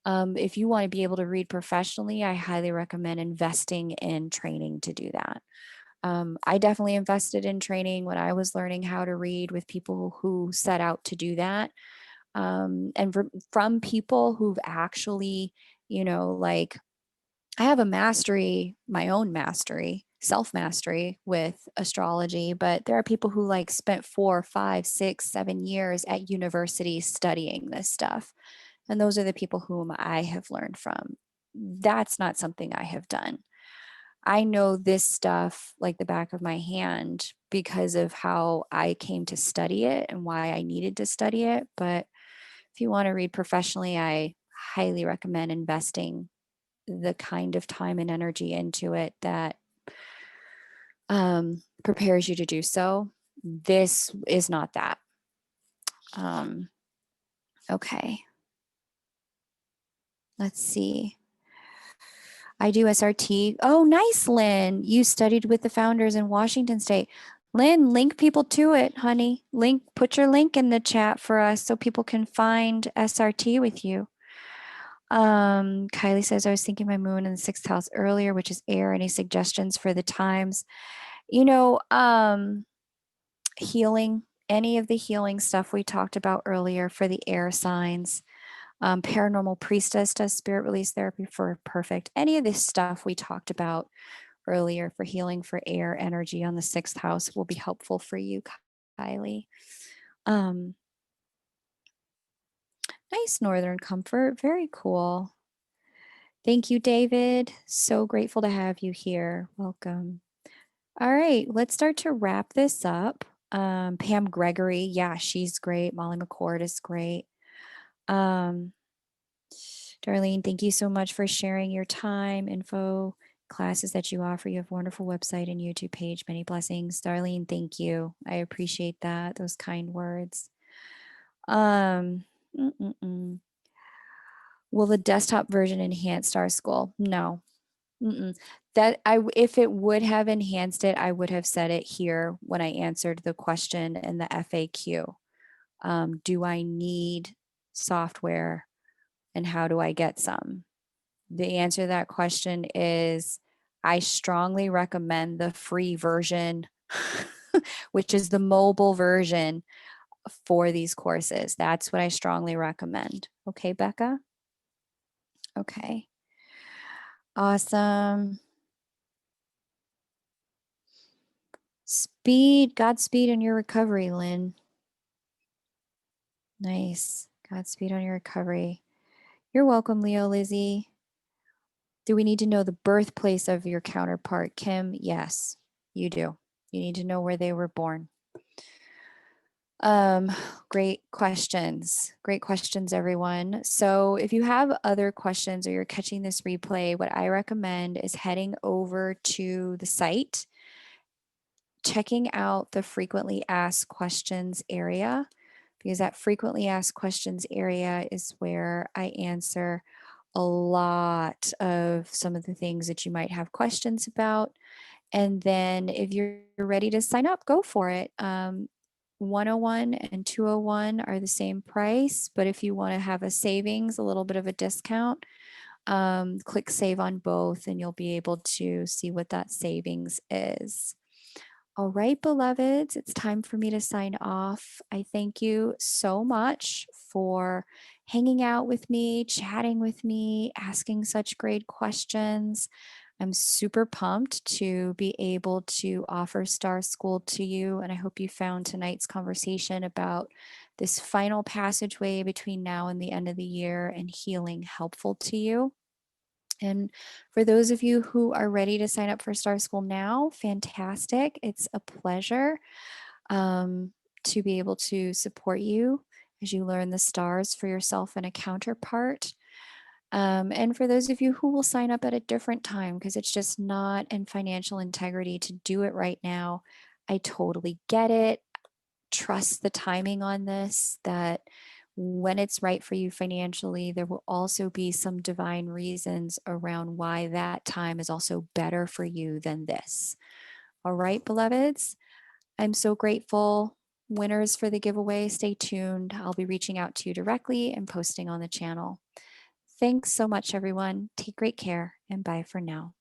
If you want to be able to read professionally, I highly recommend investing in training to do that. I definitely invested in training when I was learning how to read with people who set out to do that. And from people who've actually, like I have a mastery, my own mastery, self mastery with astrology, but there are people who like spent 4, 5, 6, 7 years at university studying this stuff. And those are the people whom I have learned from. That's not something I have done. I know this stuff like the back of my hand because of how I came to study it and why I needed to study it. But if you want to read professionally, I highly recommend investing the kind of time and energy into it that prepares you to do so. This is not that. Okay. Let's see. I do SRT. Oh, nice, Lynn. You studied with the founders in Washington State. Lynn, link people to it, honey. Put your link in the chat for us so people can find SRT with you. Kylie says, I was thinking my moon in the 6th house earlier, which is air. Any suggestions for the times? Healing, any of the healing stuff we talked about earlier for the air signs. Paranormal Priestess does spirit release therapy for perfect. Any of this stuff we talked about earlier for healing for air energy on the 6th house will be helpful for you, Kylie. Nice Northern Comfort. Very cool. Thank you, David. So grateful to have you here. Welcome. All right, let's start to wrap this up. Pam Gregory, yeah, she's great. Molly McCord is great. Darlene, thank you so much for sharing your time, info, classes that you offer. You have a wonderful website and YouTube page. Many blessings. Darlene, thank you. I appreciate that, those kind words. Will the desktop version enhance Star School? No. If it would have enhanced it, I would have said it here when I answered the question in the FAQ. Do I need software and how do I get some? The answer to that question is I strongly recommend the free version, which is the mobile version for these courses. That's what I strongly recommend. Okay, Becca? Okay. Awesome. Godspeed in your recovery, Lynn. Nice. Godspeed on your recovery. You're welcome, Leo Lizzie. Do we need to know the birthplace of your counterpart, Kim? Yes, you do. You need to know where they were born. Great questions. Great questions, everyone. So if you have other questions or you're catching this replay, what I recommend is heading over to the site, checking out the frequently asked questions area, because that frequently asked questions area is where I answer a lot of some of the things that you might have questions about. And then if you're ready to sign up, go for it. 101 and 201 are the same price, but if you want to have a savings, a little bit of a discount, click save on both and you'll be able to see what that savings is. All right, beloveds, it's time for me to sign off. I thank you so much for hanging out with me, chatting with me, asking such great questions. I'm super pumped to be able to offer Star School to you. And I hope you found tonight's conversation about this final passageway between now and the end of the year and healing helpful to you. And for those of you who are ready to sign up for Star School now, fantastic. It's a pleasure to be able to support you as you learn the stars for yourself and a counterpart. And for those of you who will sign up at a different time, because it's just not in financial integrity to do it right now, I totally get it. Trust the timing on this, that when it's right for you financially, there will also be some divine reasons around why that time is also better for you than this. All right, beloveds, I'm so grateful. Winners for the giveaway, stay tuned. I'll be reaching out to you directly and posting on the channel. Thanks so much, everyone. Take great care and bye for now.